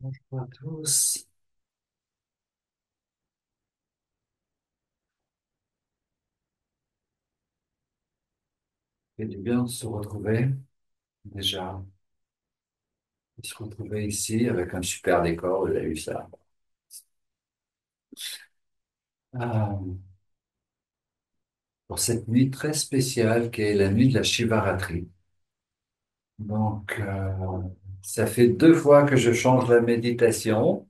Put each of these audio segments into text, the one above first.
Bonjour à tous. C'est du bien de se retrouver, déjà, de se retrouver ici avec un super décor, vous avez vu ça. Euh, pour cette nuit très spéciale qui est la nuit de la Shivaratri. Donc, ça fait 2 fois que je change la méditation.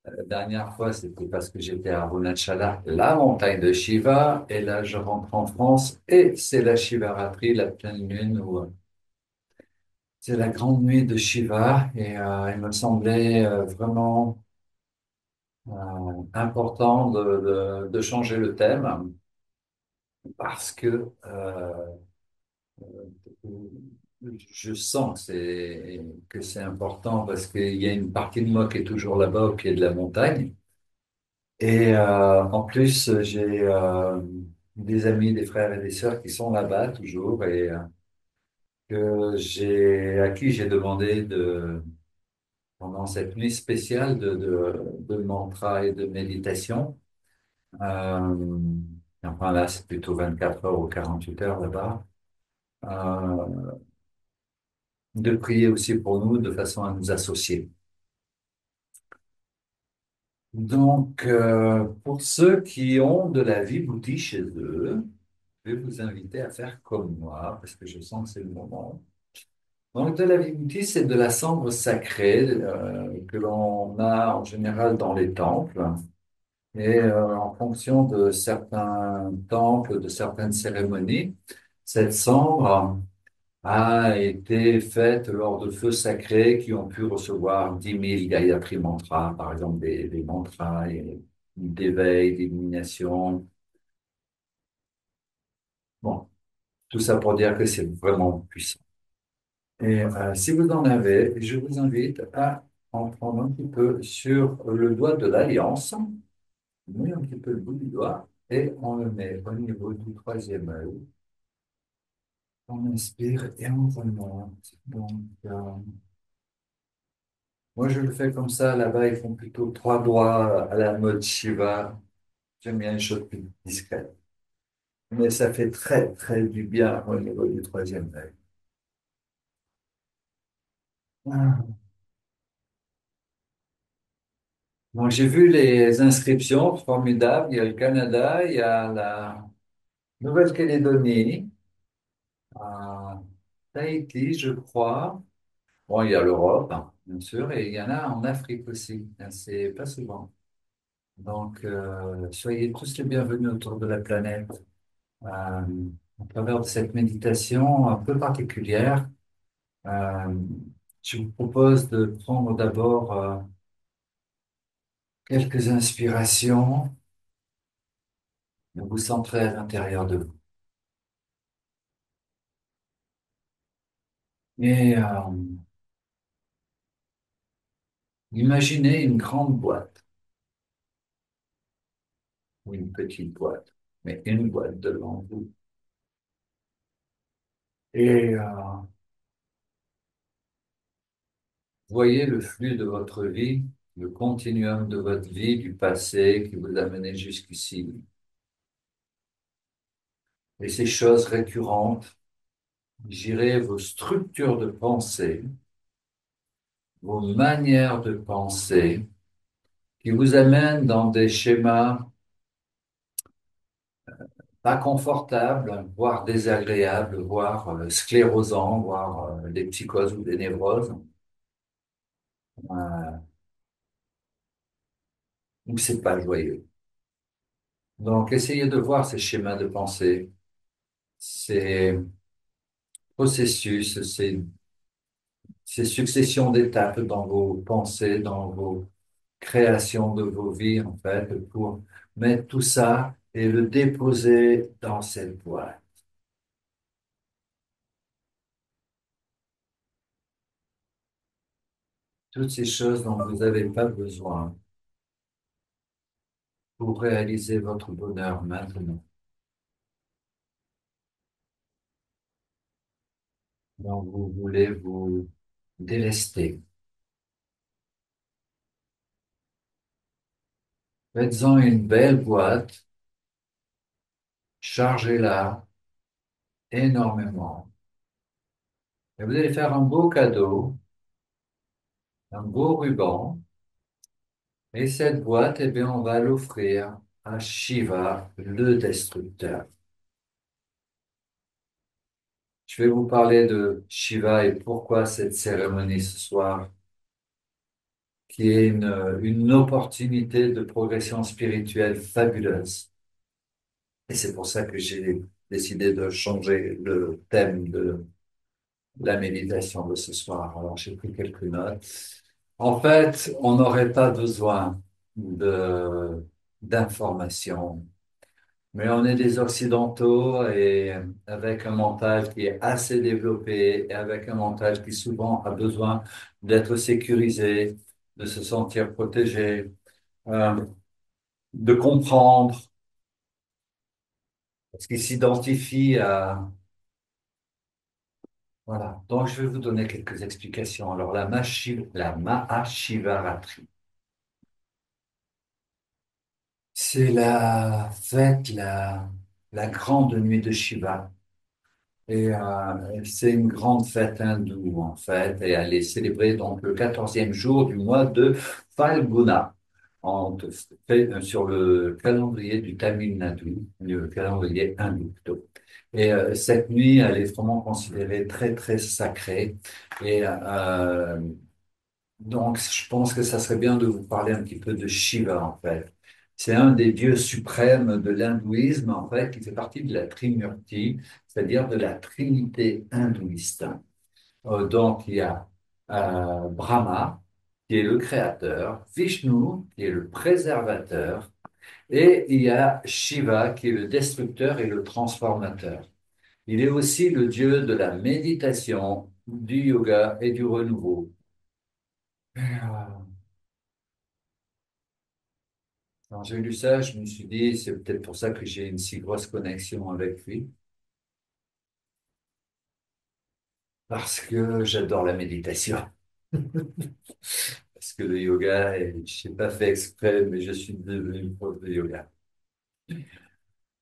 La dernière fois, c'était parce que j'étais à Arunachala, la montagne de Shiva, et là, je rentre en France et c'est la Shivaratri, la pleine lune, où c'est la grande nuit de Shiva, et il me semblait vraiment important de changer le thème parce que je sens que c'est important parce qu'il y a une partie de moi qui est toujours là-bas au pied de la montagne. Et en plus, j'ai des amis, des frères et des sœurs qui sont là-bas toujours et à qui j'ai demandé pendant cette nuit spéciale de mantra et de méditation. Euh, enfin là, c'est plutôt 24 heures ou 48 heures là-bas. Euh, de prier aussi pour nous de façon à nous associer. Donc, pour ceux qui ont de la vibhuti chez eux, je vais vous inviter à faire comme moi, parce que je sens que c'est le moment. Donc, de la vibhuti, c'est de la cendre sacrée que l'on a en général dans les temples. Et en fonction de certains temples, de certaines cérémonies, cette cendre a été faite lors de feux sacrés qui ont pu recevoir 10 000 Gayatri mantras, par exemple des mantras d'éveil, d'illumination. Bon, tout ça pour dire que c'est vraiment puissant. Et si vous en avez, je vous invite à en prendre un petit peu sur le doigt de l'alliance. On met un petit peu le bout du doigt et on le met au niveau du troisième œil. On inspire et on remonte. Donc, moi, je le fais comme ça. Là-bas, ils font plutôt 3 doigts à la mode Shiva. J'aime bien les choses plus discrètes. Mais ça fait très, très du bien au niveau du troisième œil. Ah. Donc, j'ai vu les inscriptions formidables. Il y a le Canada, il y a la Nouvelle-Calédonie, à Tahiti, je crois. Bon, il y a l'Europe, hein, bien sûr, et il y en a en Afrique aussi. C'est pas souvent. Donc, soyez tous les bienvenus autour de la planète. À travers de cette méditation un peu particulière, euh, je vous propose de prendre d'abord quelques inspirations, de vous centrer à l'intérieur de vous. Et imaginez une grande boîte ou une petite boîte, mais une boîte devant vous. Et voyez le flux de votre vie, le continuum de votre vie, du passé qui vous a mené jusqu'ici. Et ces choses récurrentes, j'irai vos structures de pensée, vos manières de penser, qui vous amènent dans des schémas pas confortables, voire désagréables, voire sclérosants, voire des psychoses ou des névroses, euh, où c'est pas joyeux. Donc, essayez de voir ces schémas de pensée, ces processus, ces successions d'étapes dans vos pensées, dans vos créations de vos vies, en fait, pour mettre tout ça et le déposer dans cette boîte. Toutes ces choses dont vous n'avez pas besoin pour réaliser votre bonheur maintenant, dont vous voulez vous délester. Faites-en une belle boîte, chargez-la énormément. Et vous allez faire un beau cadeau, un beau ruban. Et cette boîte, eh bien, on va l'offrir à Shiva, le destructeur. Je vais vous parler de Shiva et pourquoi cette cérémonie ce soir, qui est une opportunité de progression spirituelle fabuleuse. Et c'est pour ça que j'ai décidé de changer le thème de la méditation de ce soir. Alors, j'ai pris quelques notes. En fait, on n'aurait pas besoin de d'informations. Mais on est des Occidentaux et avec un mental qui est assez développé et avec un mental qui souvent a besoin d'être sécurisé, de se sentir protégé, euh, de comprendre, parce qu'il s'identifie à... Voilà. Donc, je vais vous donner quelques explications. Alors, la Mahashivaratri, c'est la fête, la grande nuit de Shiva. Et c'est une grande fête hindoue, en fait, et elle est célébrée donc le 14e jour du mois de Falguna, sur le calendrier du Tamil Nadu, le calendrier hindou plutôt. Et cette nuit, elle est vraiment considérée très, très sacrée. Et donc, je pense que ça serait bien de vous parler un petit peu de Shiva, en fait. C'est un des dieux suprêmes de l'hindouisme, en fait, qui fait partie de la Trimurti, c'est-à-dire de la Trinité hindouiste. Donc, il y a Brahma, qui est le créateur, Vishnu, qui est le préservateur, et il y a Shiva, qui est le destructeur et le transformateur. Il est aussi le dieu de la méditation, du yoga et du renouveau. Quand j'ai lu ça, je me suis dit, c'est peut-être pour ça que j'ai une si grosse connexion avec lui, parce que j'adore la méditation. Parce que le yoga, je n'ai pas fait exprès, mais je suis devenu prof de yoga.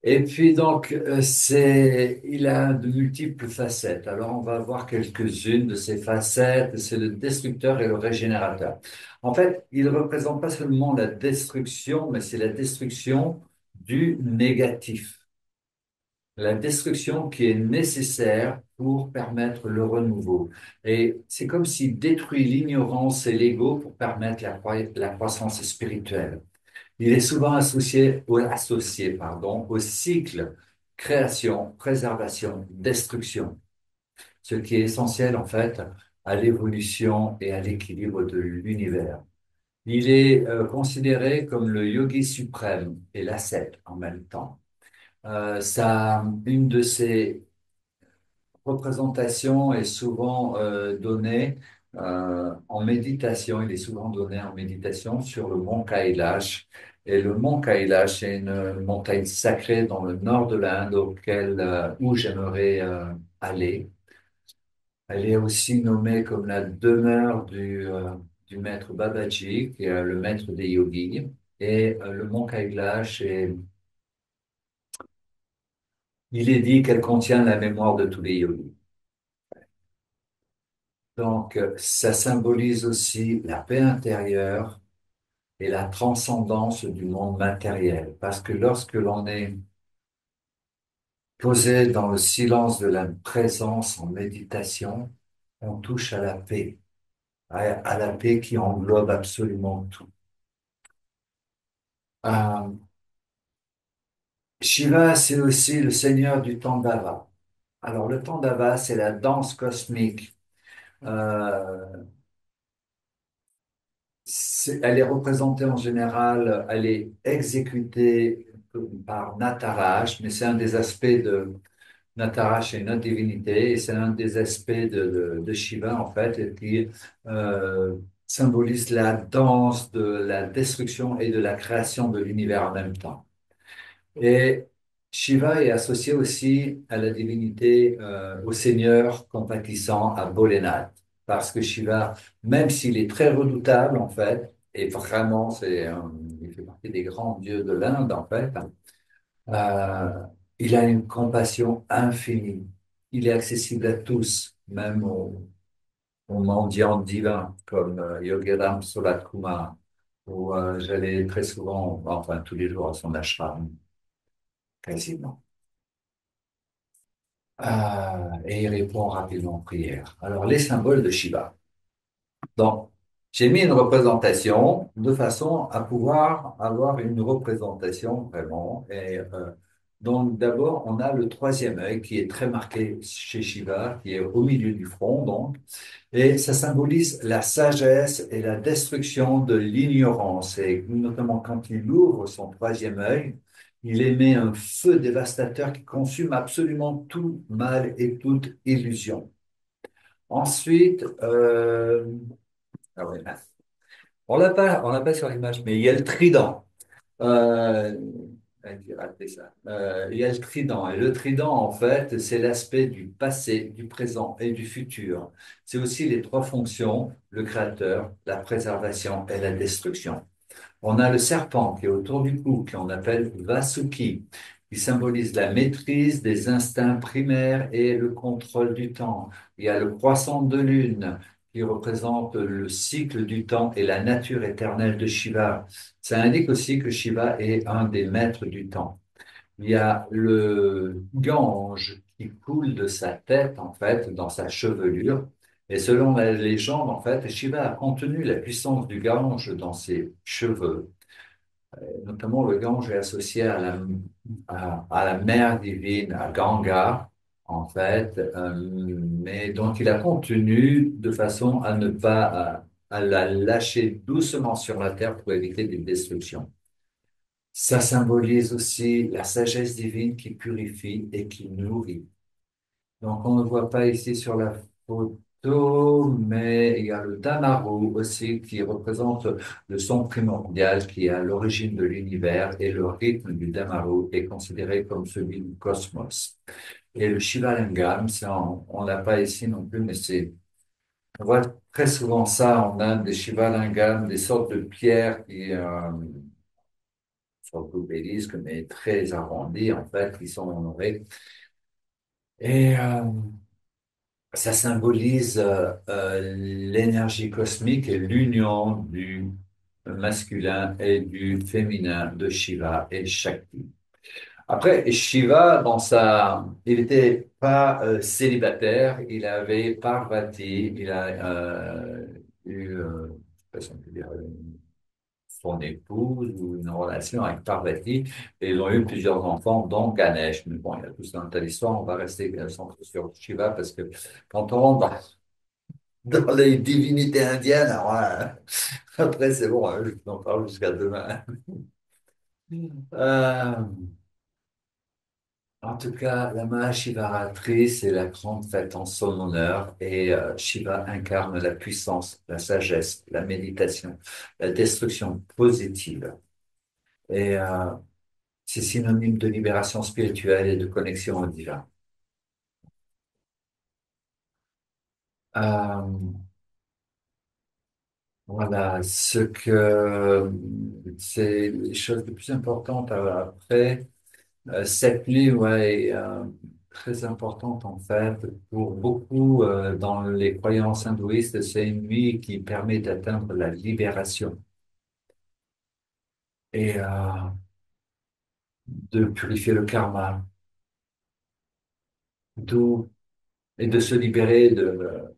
Et puis donc, il a de multiples facettes. Alors, on va voir quelques-unes de ces facettes. C'est le destructeur et le régénérateur. En fait, il ne représente pas seulement la destruction, mais c'est la destruction du négatif. La destruction qui est nécessaire pour permettre le renouveau. Et c'est comme s'il détruit l'ignorance et l'ego pour permettre la croissance spirituelle. Il est souvent associé, au cycle création, préservation, destruction, ce qui est essentiel en fait à l'évolution et à l'équilibre de l'univers. Il est considéré comme le yogi suprême et l'ascète en même temps. Une de ses représentations est souvent donnée en méditation. Il est souvent donné en méditation sur le mont Kailash. Et le mont Kailash est une montagne sacrée dans le nord de l'Inde où j'aimerais aller. Elle est aussi nommée comme la demeure du maître Babaji, qui est le maître des yogis. Et le mont Kailash il est dit qu'elle contient la mémoire de tous les yogis. Donc, ça symbolise aussi la paix intérieure et la transcendance du monde matériel. Parce que lorsque l'on est posé dans le silence de la présence en méditation, on touche à la paix, à la paix qui englobe absolument tout. Euh, Shiva, c'est aussi le seigneur du Tandava. Alors, le Tandava, c'est la danse cosmique. Euh, Elle est représentée en général, elle est exécutée par Nataraja, mais c'est un des aspects de Nataraja, c'est notre divinité, et c'est un des aspects de Shiva, en fait, et qui euh, symbolise la danse de la destruction et de la création de l'univers en même temps. Et Shiva est associé aussi à la divinité, au Seigneur compatissant, à Bholenath. Parce que Shiva, même s'il est très redoutable, en fait, et vraiment, fait partie des grands dieux de l'Inde, en fait, euh, il a une compassion infinie. Il est accessible à tous, même aux mendiants divins, comme Yogiram Suratkumar, où j'allais très souvent, enfin tous les jours à son ashram, quasiment. Et il répond rapidement aux prières. Alors, les symboles de Shiva. Donc, j'ai mis une représentation de façon à pouvoir avoir une représentation vraiment. Et donc, d'abord, on a le troisième œil qui est très marqué chez Shiva, qui est au milieu du front, donc, et ça symbolise la sagesse et la destruction de l'ignorance. Et notamment quand il ouvre son troisième œil, il émet un feu dévastateur qui consume absolument tout mal et toute illusion. Ensuite, ah ouais, on l'a pas sur l'image, mais il y a le trident. Euh, j'ai raté ça. Il y a le trident. Et le trident, en fait, c'est l'aspect du passé, du présent et du futur. C'est aussi les trois fonctions, le créateur, la préservation et la destruction. On a le serpent qui est autour du cou, qu'on appelle Vasuki, qui symbolise la maîtrise des instincts primaires et le contrôle du temps. Il y a le croissant de lune, qui représente le cycle du temps et la nature éternelle de Shiva. Ça indique aussi que Shiva est un des maîtres du temps. Il y a le Gange qui coule de sa tête, en fait, dans sa chevelure. Et selon la légende, en fait, Shiva a contenu la puissance du Gange dans ses cheveux. Notamment, le Gange est associé à la mer divine, à Ganga, en fait, mais donc il a contenu de façon à ne pas à la lâcher doucement sur la terre pour éviter des destructions. Ça symbolise aussi la sagesse divine qui purifie et qui nourrit. Donc, on ne voit pas ici sur la photo, mais il y a le Damaru aussi qui représente le son primordial qui est à l'origine de l'univers et le rythme du Damaru est considéré comme celui du cosmos. Et le Shivalingam, on l'a pas ici non plus, mais on voit très souvent ça en Inde, des Shivalingam, des sortes de pierres qui sont obélisques, mais très arrondies en fait, qui sont honorées. Et ça symbolise l'énergie cosmique et l'union du masculin et du féminin de Shiva et Shakti. Après, Shiva, il n'était pas célibataire, il avait Parvati, il a eu, je sais pas si on peut dire, son épouse ou une relation avec Parvati, et ils ont eu plusieurs enfants, dont Ganesh. Mais bon, il y a tout ça dans l'histoire, on va rester centré sur Shiva parce que quand on rentre dans les divinités indiennes, alors, après c'est bon, je n'en parle jusqu'à demain. Euh, En tout cas, la Mahashivaratri, c'est la grande fête en son honneur et Shiva incarne la puissance, la sagesse, la méditation, la destruction positive. Et c'est synonyme de libération spirituelle et de connexion au divin. Euh, voilà, c'est les choses les plus importantes après. Cette nuit, ouais, est très importante en fait pour beaucoup dans les croyances hindouistes. C'est une nuit qui permet d'atteindre la libération et de purifier le karma, d'où et de se libérer de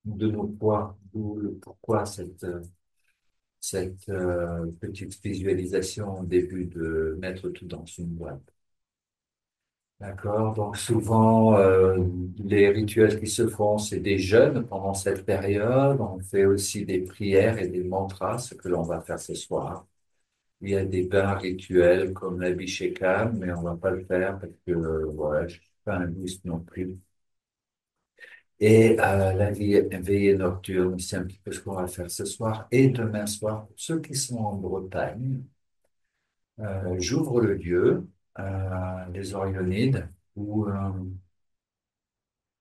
nos poids. D'où le pourquoi cette petite visualisation au début de mettre tout dans une boîte. D'accord. Donc souvent, les rituels qui se font, c'est des jeûnes pendant cette période. On fait aussi des prières et des mantras, ce que l'on va faire ce soir. Il y a des bains rituels comme l'abhishekam, mais on va pas le faire parce que voilà, je suis pas hindouiste non plus. Et veillée nocturne, c'est un petit peu ce qu'on va faire ce soir et demain soir. Pour ceux qui sont en Bretagne, j'ouvre le lieu, les Orionides, où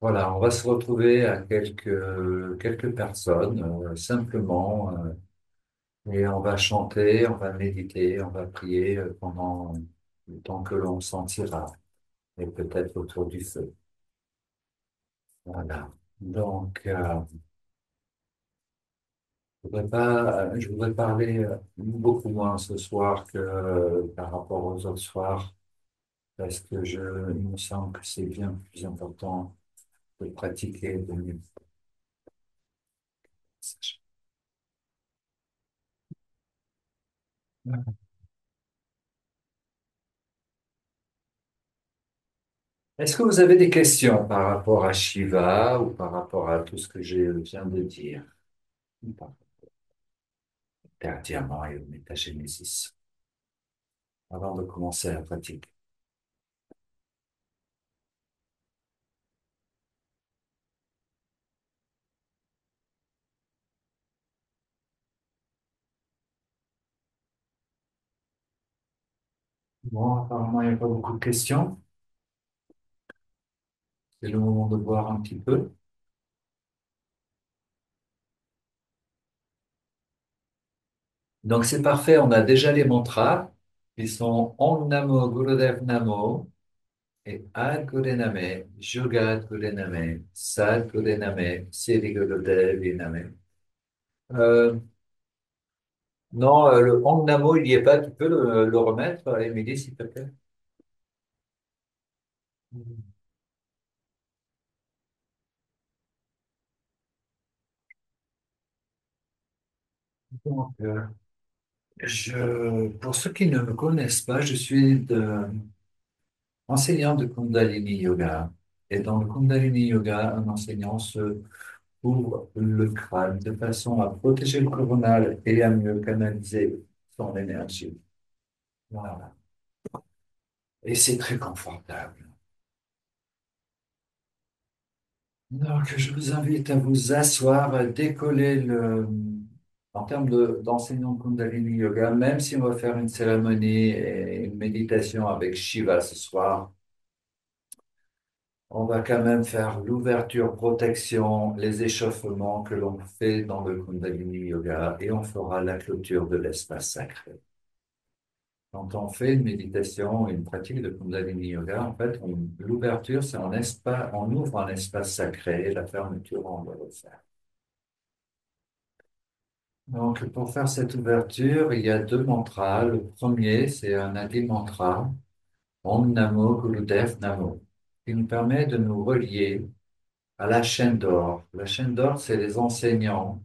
voilà, on va se retrouver à quelques personnes, simplement. Et on va chanter, on va méditer, on va prier pendant le temps que l'on sentira, et peut-être autour du feu. Voilà. Donc, je voudrais parler beaucoup moins ce soir que par rapport aux autres soirs, parce que il me semble que c'est bien plus important de pratiquer, de mieux. Est-ce que vous avez des questions par rapport à Shiva ou par rapport à tout ce que je viens de dire? Par rapport à Diamant et au métagénésis, avant de commencer la pratique. Bon, apparemment, il n'y a pas beaucoup de questions. C'est le moment de boire un petit peu. Donc, c'est parfait. On a déjà les mantras. Ils sont Om Namo Gurudev Namo et Ad Gurename, Jugat Gurename, Sad Gurename, Siddhi Gurudev Name. Euh, non, le Om Namo, il n'y est pas. Tu peux le remettre, Émilie, s'il te plaît? Donc, pour ceux qui ne me connaissent pas, je suis enseignant de Kundalini Yoga. Et dans le Kundalini Yoga, un enseignant se ouvre le crâne de façon à protéger le coronal et à mieux canaliser son énergie. Voilà. Et c'est très confortable. Donc, je vous invite à vous asseoir, à décoller en termes d'enseignant de Kundalini Yoga, même si on va faire une cérémonie et une méditation avec Shiva ce soir, on va quand même faire l'ouverture, protection, les échauffements que l'on fait dans le Kundalini Yoga et on fera la clôture de l'espace sacré. Quand on fait une méditation, une pratique de Kundalini Yoga, en fait, l'ouverture, c'est un espace, on ouvre un espace sacré et la fermeture, on doit le faire. Donc, pour faire cette ouverture, il y a deux mantras. Le premier, c'est un Adi mantra, Om Namo Gurudev Namo, qui nous permet de nous relier à la chaîne d'or. La chaîne d'or, c'est les enseignants,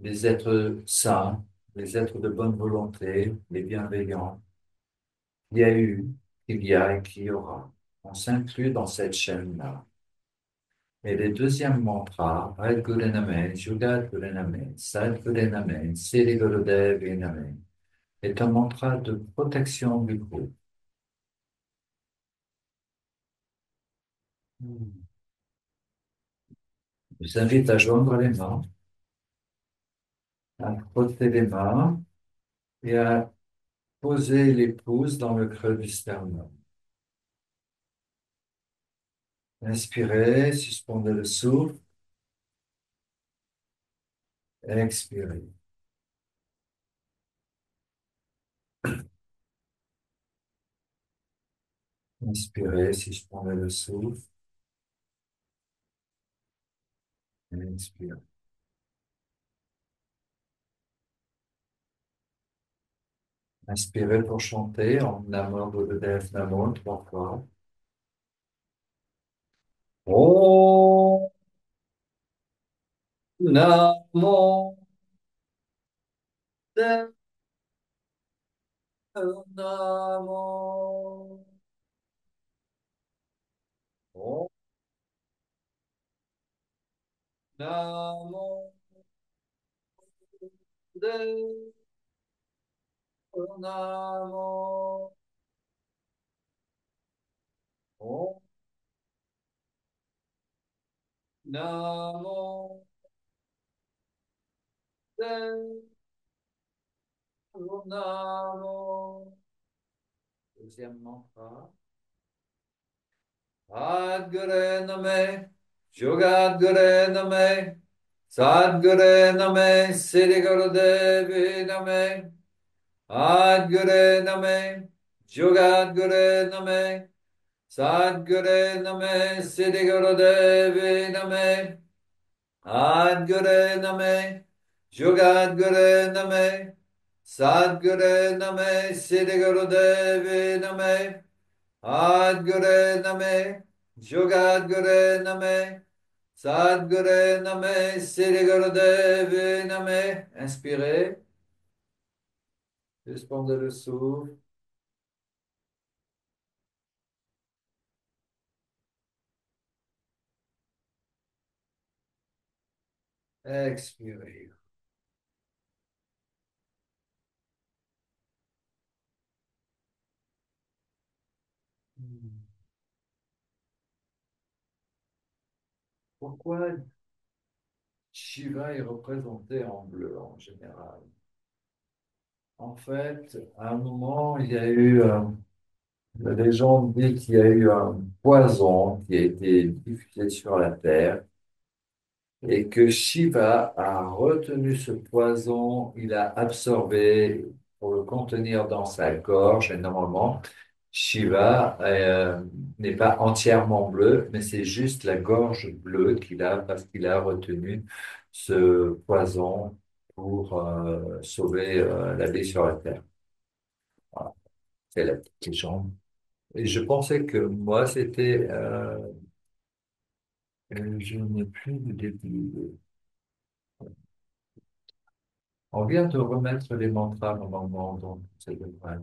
les êtres saints, les êtres de bonne volonté, les bienveillants. Il y a eu, il y a et qu'il y aura. On s'inclut dans cette chaîne-là. Et le deuxième mantra, Ad Gurename, Jugat Gurename, Sad Gurename, Siddhi Gurudev Name, est un mantra de protection du groupe. Je vous invite à joindre les mains, à frotter les mains et à poser les pouces dans le creux du sternum. Inspirez, suspendez le souffle, expirez. Inspirez, suspendez le souffle, expirez. Inspirez pour chanter en Namo Gurudev Namo trois fois. Om Namo Dev Namo. Om Namo Dev Namo. Om Namo Dev Namo. Deuxième mantra. Adgare Name, Yogadgare Name, Sadguru Name, Sri Gurudevi Name, Adguru Name, Jugadguru Name, Sadguru Name, Sri Gurudevi Name, Adguru Name, Jugadguru Name, Sadguru Name, Sri Gurudevi Name, Adguru Name, Jugadguru Name, Sadguru Name, Sri Gurudevi Name. Inspirez, suspendez le souffle, expirez. Pourquoi Shiva est représenté en bleu en général? En fait, à un moment, il y a eu, la légende dit qu'il y a eu un poison qui a été diffusé sur la terre et que Shiva a retenu ce poison, il a absorbé pour le contenir dans sa gorge. Et normalement, Shiva n'est pas entièrement bleu, mais c'est juste la gorge bleue qu'il a parce qu'il a retenu ce poison pour sauver la vie sur la terre. Voilà, c'est la petite légende. Et je pensais que moi, c'était... je n'ai plus de début. On vient de remettre les mantras normalement, donc c'est devrait.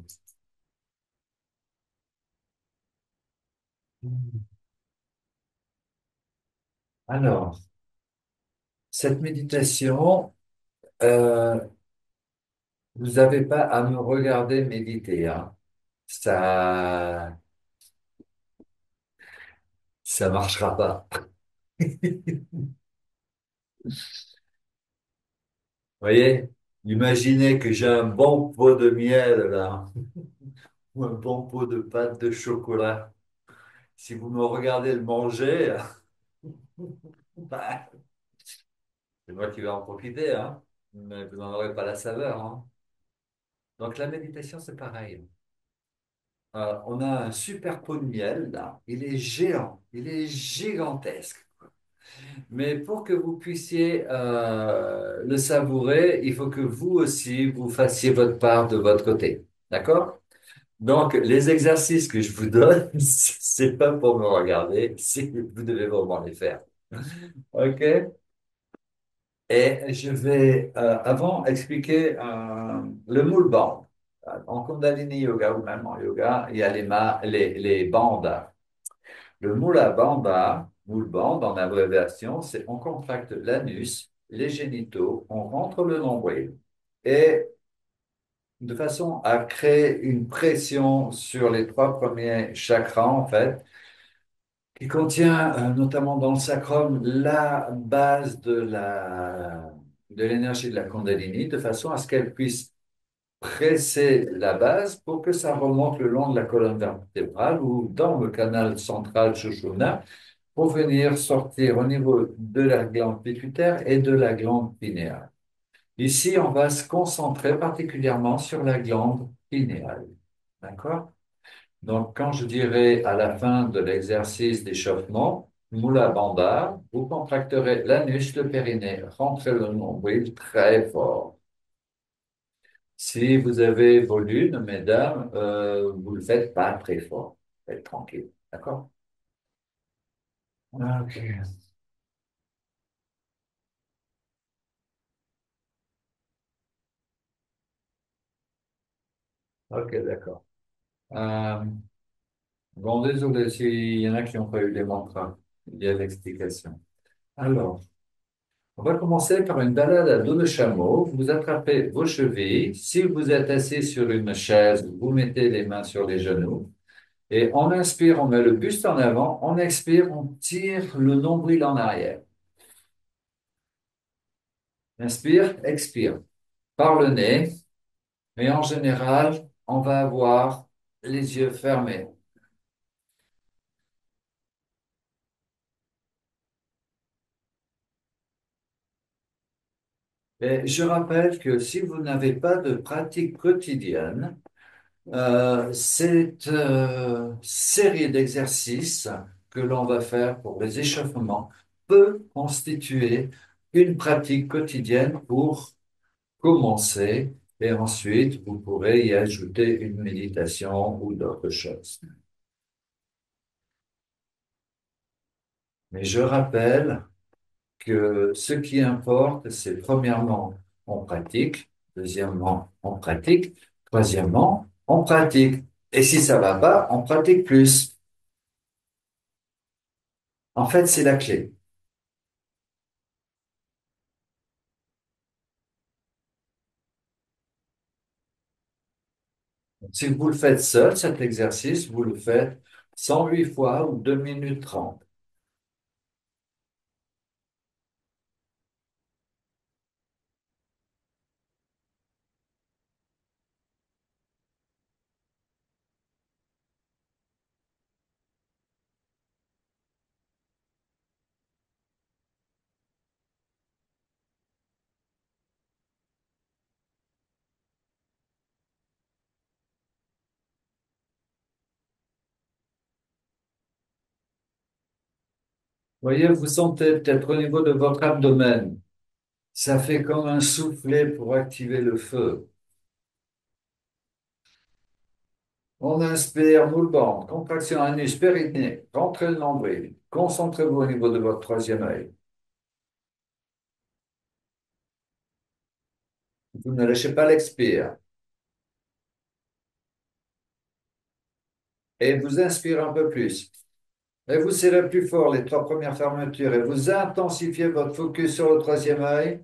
Alors, cette méditation, euh, vous n'avez pas à me regarder méditer, hein. Ça, ça marchera pas. Vous voyez? Imaginez que j'ai un bon pot de miel là, ou un bon pot de pâte de chocolat. Si vous me regardez le manger, bah, c'est moi qui vais en profiter, hein. Mais vous n'en aurez pas la saveur, hein. Donc la méditation, c'est pareil. On a un super pot de miel là. Il est géant, il est gigantesque. Mais pour que vous puissiez le savourer, il faut que vous aussi, vous fassiez votre part de votre côté. D'accord? Donc, les exercices que je vous donne, c'est pas pour me regarder, vous devez vraiment les faire. OK? Et je vais avant expliquer le moule band. En Kundalini Yoga ou même en yoga, il y a les bandes. Le Mula Bandha, Mule Band en abréviation, c'est on contracte l'anus, les génitaux, on rentre le nombril et de façon à créer une pression sur les trois premiers chakras en fait, qui contient notamment dans le sacrum la base de l'énergie de la Kundalini, de façon à ce qu'elle puisse presser la base pour que ça remonte le long de la colonne vertébrale ou dans le canal central Sushumna pour venir sortir au niveau de la glande pituitaire et de la glande pinéale. Ici, on va se concentrer particulièrement sur la glande pinéale. D'accord? Donc, quand je dirai à la fin de l'exercice d'échauffement, Mula Bandha, vous contracterez l'anus, le périnée, rentrez le nombril très fort. Si vous avez vos lunes, mesdames, vous le faites pas très fort. Faites tranquille. D'accord? Ok. Ok, d'accord. Euh, Bon, désolé s'il y en a qui n'ont pas eu les mantras. Il y a l'explication. Alors, on va commencer par une balade à dos de chameau. Vous attrapez vos chevilles. Si vous êtes assis sur une chaise, vous mettez les mains sur les genoux. Et on inspire, on met le buste en avant. On expire, on tire le nombril en arrière. Inspire, expire. Par le nez. Mais en général, on va avoir les yeux fermés. Et je rappelle que si vous n'avez pas de pratique quotidienne, cette série d'exercices que l'on va faire pour les échauffements peut constituer une pratique quotidienne pour commencer et ensuite vous pourrez y ajouter une méditation ou d'autres choses. Mais je rappelle que ce qui importe, c'est premièrement, on pratique, deuxièmement, on pratique, troisièmement, on pratique. Et si ça va pas, on pratique plus. En fait, c'est la clé. Si vous le faites seul, cet exercice, vous le faites 108 fois ou 2 minutes 30. Voyez, vous sentez peut-être au niveau de votre abdomen. Ça fait comme un soufflet pour activer le feu. On inspire, moule ventre, contraction anus, périnée, rentrez le nombril. Concentrez-vous au niveau de votre troisième œil. Vous ne lâchez pas l'expire. Et vous inspirez un peu plus. Et vous serrez plus fort les trois premières fermetures et vous intensifiez votre focus sur le troisième œil.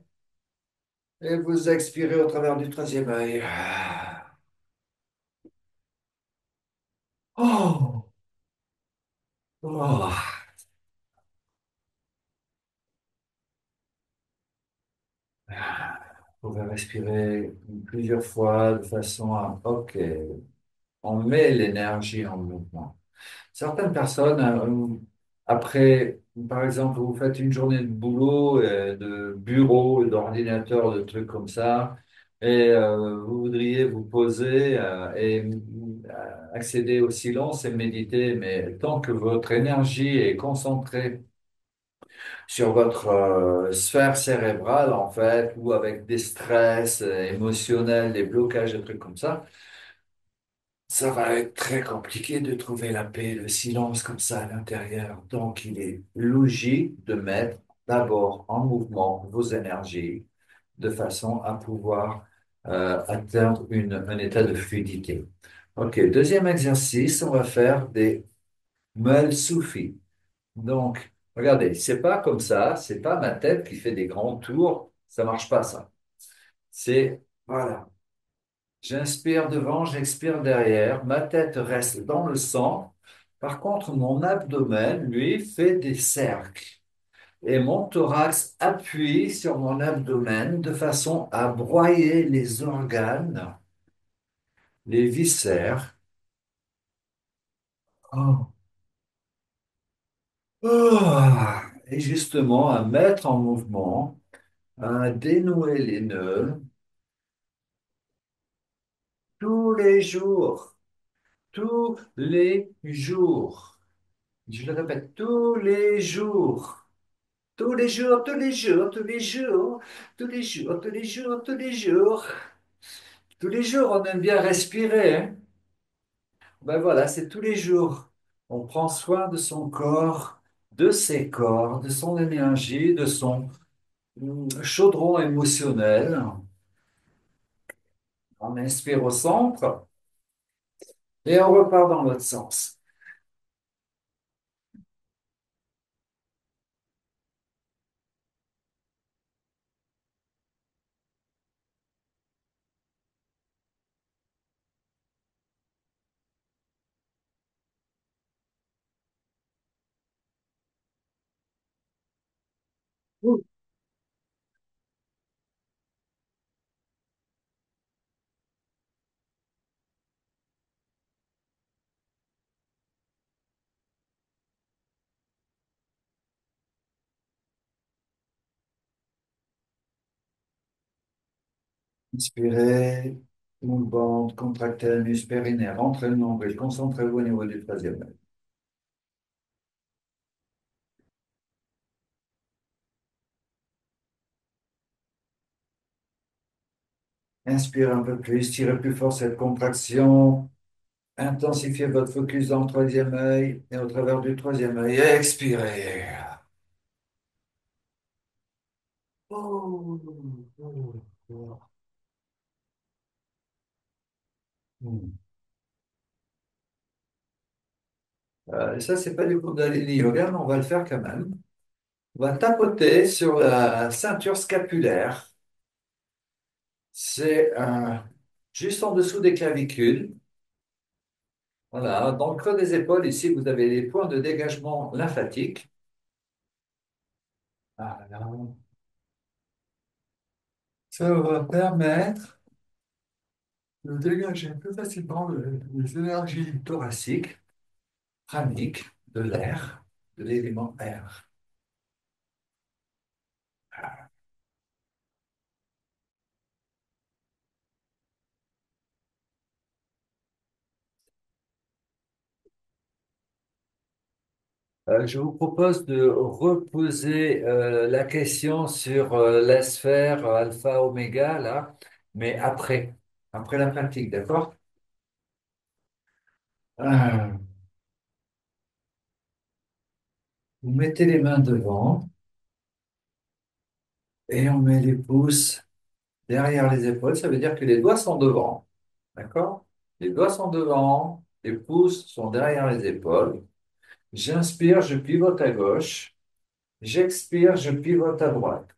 Et vous expirez au travers du troisième œil. Oh, oh. Vous pouvez respirer plusieurs fois de façon à, OK, on met l'énergie en mouvement. Certaines personnes, après, par exemple, vous faites une journée de boulot, de bureau, d'ordinateur, de trucs comme ça, et vous voudriez vous poser et accéder au silence et méditer, mais tant que votre énergie est concentrée sur votre sphère cérébrale, en fait, ou avec des stress émotionnels, des blocages, des trucs comme ça va être très compliqué de trouver la paix, le silence comme ça à l'intérieur. Donc, il est logique de mettre d'abord en mouvement vos énergies de façon à pouvoir atteindre un état de fluidité. OK, deuxième exercice, on va faire des muels soufis. Donc, regardez, c'est pas comme ça, c'est pas ma tête qui fait des grands tours, ça marche pas ça. C'est, voilà, j'inspire devant, j'expire derrière, ma tête reste dans le centre. Par contre, mon abdomen, lui, fait des cercles. Et mon thorax appuie sur mon abdomen de façon à broyer les organes, les viscères. Oh. Oh. Et justement, à mettre en mouvement, à dénouer les nœuds tous les jours, tous les jours. Je le répète, tous les jours. Tous les jours, tous les jours, tous les jours, tous les jours, tous les jours, tous les jours. Tous les jours, on aime bien respirer, hein. Ben voilà, c'est tous les jours. On prend soin de son corps, de ses corps, de son énergie, de son chaudron émotionnel. On inspire au centre et on repart dans l'autre sens. Inspirez, moule ventre, contractez l'anus périnée, rentrez le nombril, concentrez-vous au niveau du troisième œil. Inspirez un peu plus, tirez plus fort cette contraction. Intensifiez votre focus dans le troisième œil et au travers du troisième œil. Expirez. Oh, oh, oh. Hmm. Ça, c'est pas du Kundalini Yoga, mais on va le faire quand même. On va tapoter sur la ceinture scapulaire. C'est juste en dessous des clavicules. Voilà, dans le creux des épaules, ici, vous avez les points de dégagement lymphatique. Voilà. Ça va permettre de dégager plus facilement les énergies thoraciques, praniques, de l'air, de l'élément air. Je vous propose de reposer la question sur la sphère alpha-oméga, là, mais après la pratique, d'accord? Euh, Vous mettez les mains devant et on met les pouces derrière les épaules. Ça veut dire que les doigts sont devant, d'accord? Les doigts sont devant, les pouces sont derrière les épaules. J'inspire, je pivote à gauche. J'expire, je pivote à droite.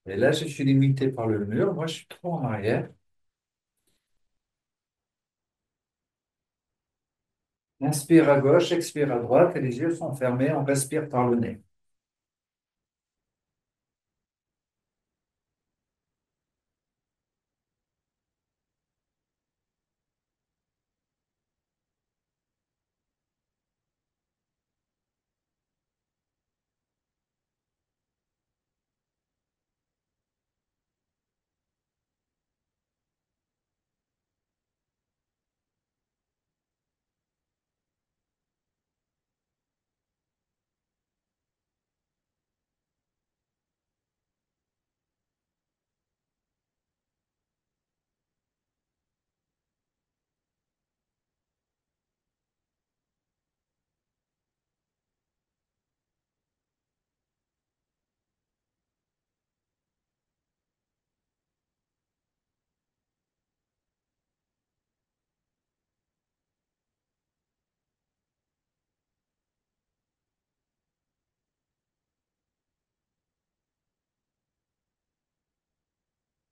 Et là, je suis limité par le mur. Moi, je suis trop en arrière. Inspire à gauche, expire à droite et les yeux sont fermés. On respire par le nez.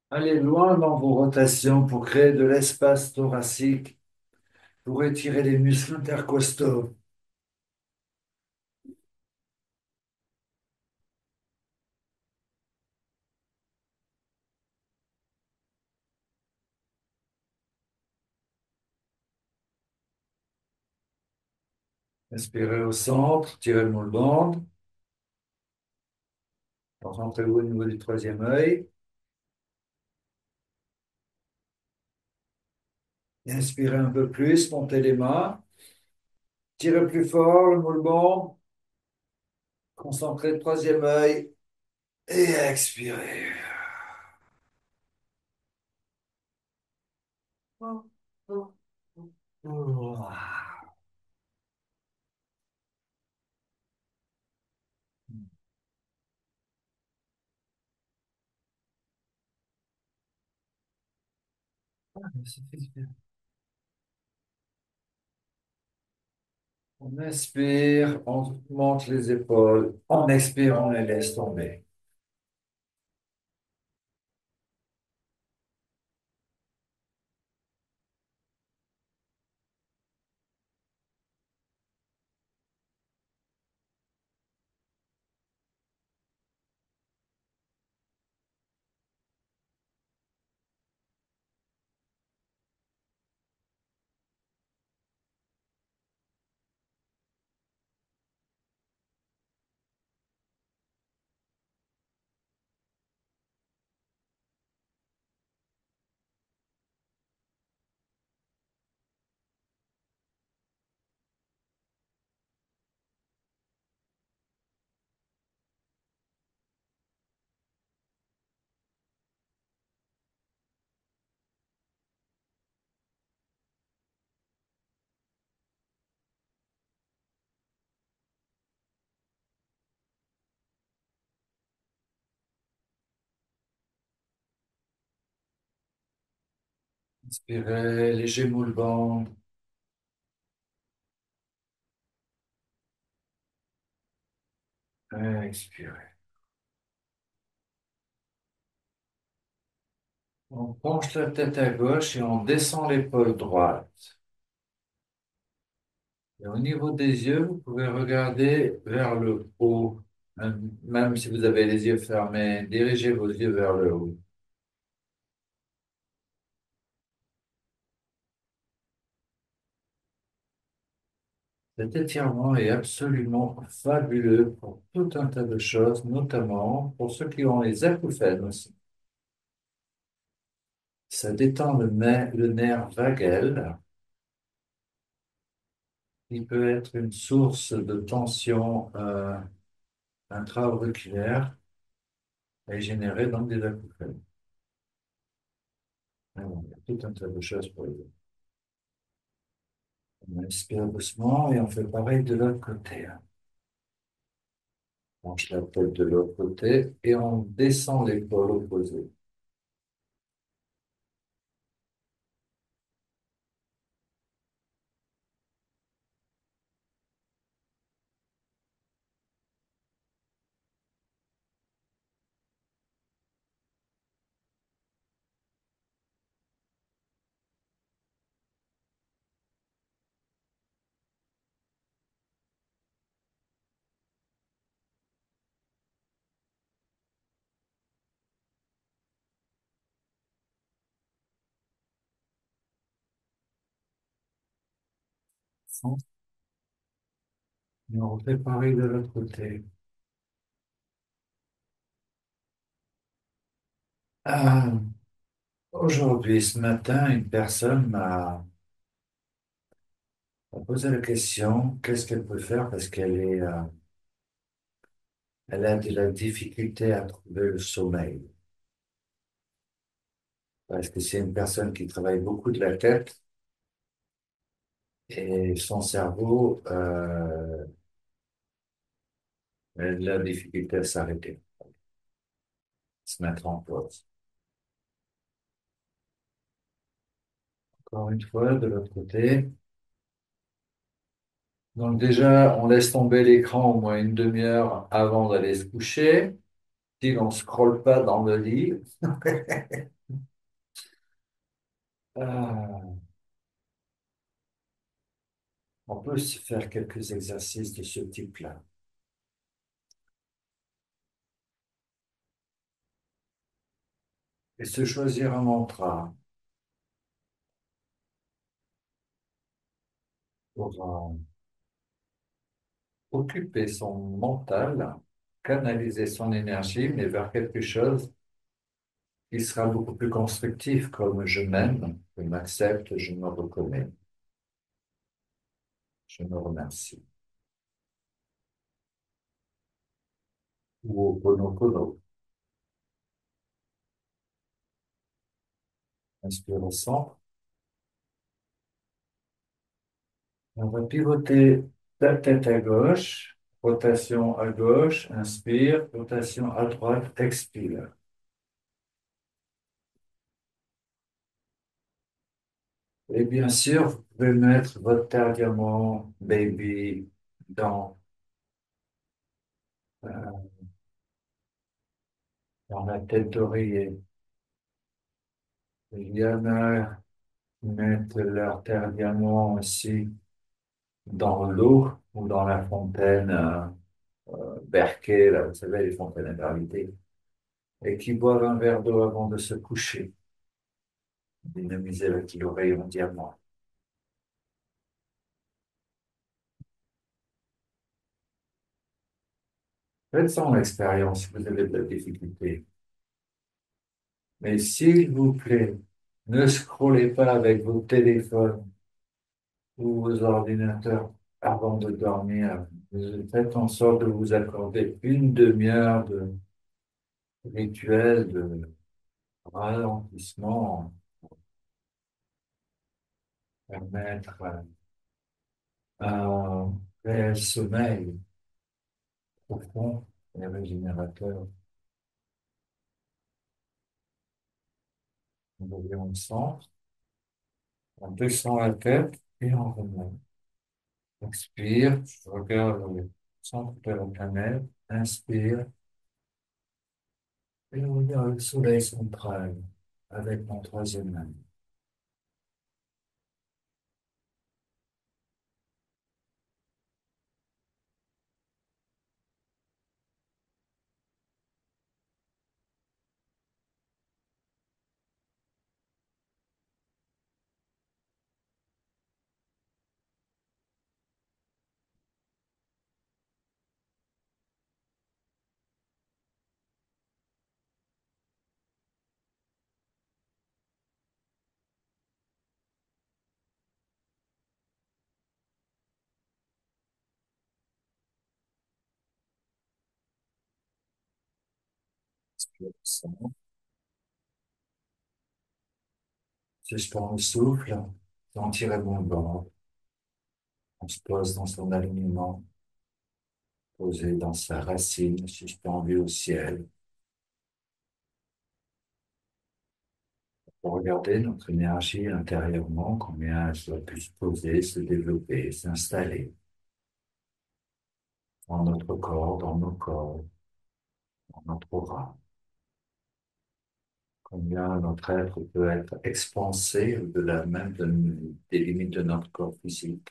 Allez loin dans vos rotations pour créer de l'espace thoracique, pour étirer les muscles intercostaux. Inspirez au centre, tirez le moule bande. Concentrez-vous au niveau du troisième œil. Inspirez un peu plus, montez les mains. Tirez plus fort le moule bande. Concentrez le troisième œil et expirez. On inspire, on monte les épaules. On expire, on les laisse tomber. Inspirez, léger moule-vent. Expirez. On penche la tête à gauche et on descend l'épaule droite. Et au niveau des yeux, vous pouvez regarder vers le haut. Même si vous avez les yeux fermés, dirigez vos yeux vers le haut. Cet étirement est absolument fabuleux pour tout un tas de choses, notamment pour ceux qui ont les acouphènes aussi. Ça détend le nerf vagal, qui peut être une source de tension intra-auriculaire et générer donc des acouphènes. Ah bon, il y a tout un tas de choses pour les autres. On inspire doucement et on fait pareil de l'autre côté. On penche la tête de l'autre côté et on descend l'épaule opposée. Et on fait pareil de l'autre côté. Ah, aujourd'hui, ce matin, une personne m'a posé la question, qu'est-ce qu'elle peut faire parce elle a de la difficulté à trouver le sommeil. Parce que c'est une personne qui travaille beaucoup de la tête et son cerveau, elle a de la difficulté à s'arrêter, se mettre en pause. Encore une fois, de l'autre côté. Donc déjà, on laisse tomber l'écran au moins une demi-heure avant d'aller se coucher. Si on ne scrolle pas dans le lit. Ah, on peut se faire quelques exercices de ce type-là. Et se choisir un mantra pour occuper son mental, canaliser son énergie, mais vers quelque chose qui sera beaucoup plus constructif, comme je m'aime, je m'accepte, je me reconnais, je me remercie. Ou au Ho'oponopono. Inspire au centre. On va pivoter la tête à gauche, rotation à gauche, inspire, rotation à droite, expire. Et bien sûr, vous pouvez mettre votre terre diamant, baby, dans, euh, dans la tête d'oreiller. Il y en a qui mettent leur terre diamant aussi dans l'eau ou dans la fontaine Berquet, là, vous savez, les fontaines à gravité, et qui boivent un verre d'eau avant de se coucher, dynamiser avec l'oreille en diamant. Faites-en l'expérience si vous avez de la difficulté. Mais s'il vous plaît, ne scrollez pas avec vos téléphones ou vos ordinateurs avant de dormir. Faites en sorte de vous accorder une demi-heure de rituel de ralentissement, permettre un réel sommeil profond et régénérateur. Nous revions au centre. On descend la tête et on remonte. Expire, je regarde le centre de la planète. Inspire et on regarde le soleil central avec mon troisième œil. Inspire, descend. Suspend le souffle, sentir le bon bord. On se pose dans son alignement, posé dans sa racine, suspendu au ciel. Pour regarder notre énergie intérieurement, combien elle doit pu se poser, se développer, s'installer dans notre corps, dans nos corps, dans notre aura. Combien notre être peut être expansé au-delà même des limites de notre corps physique.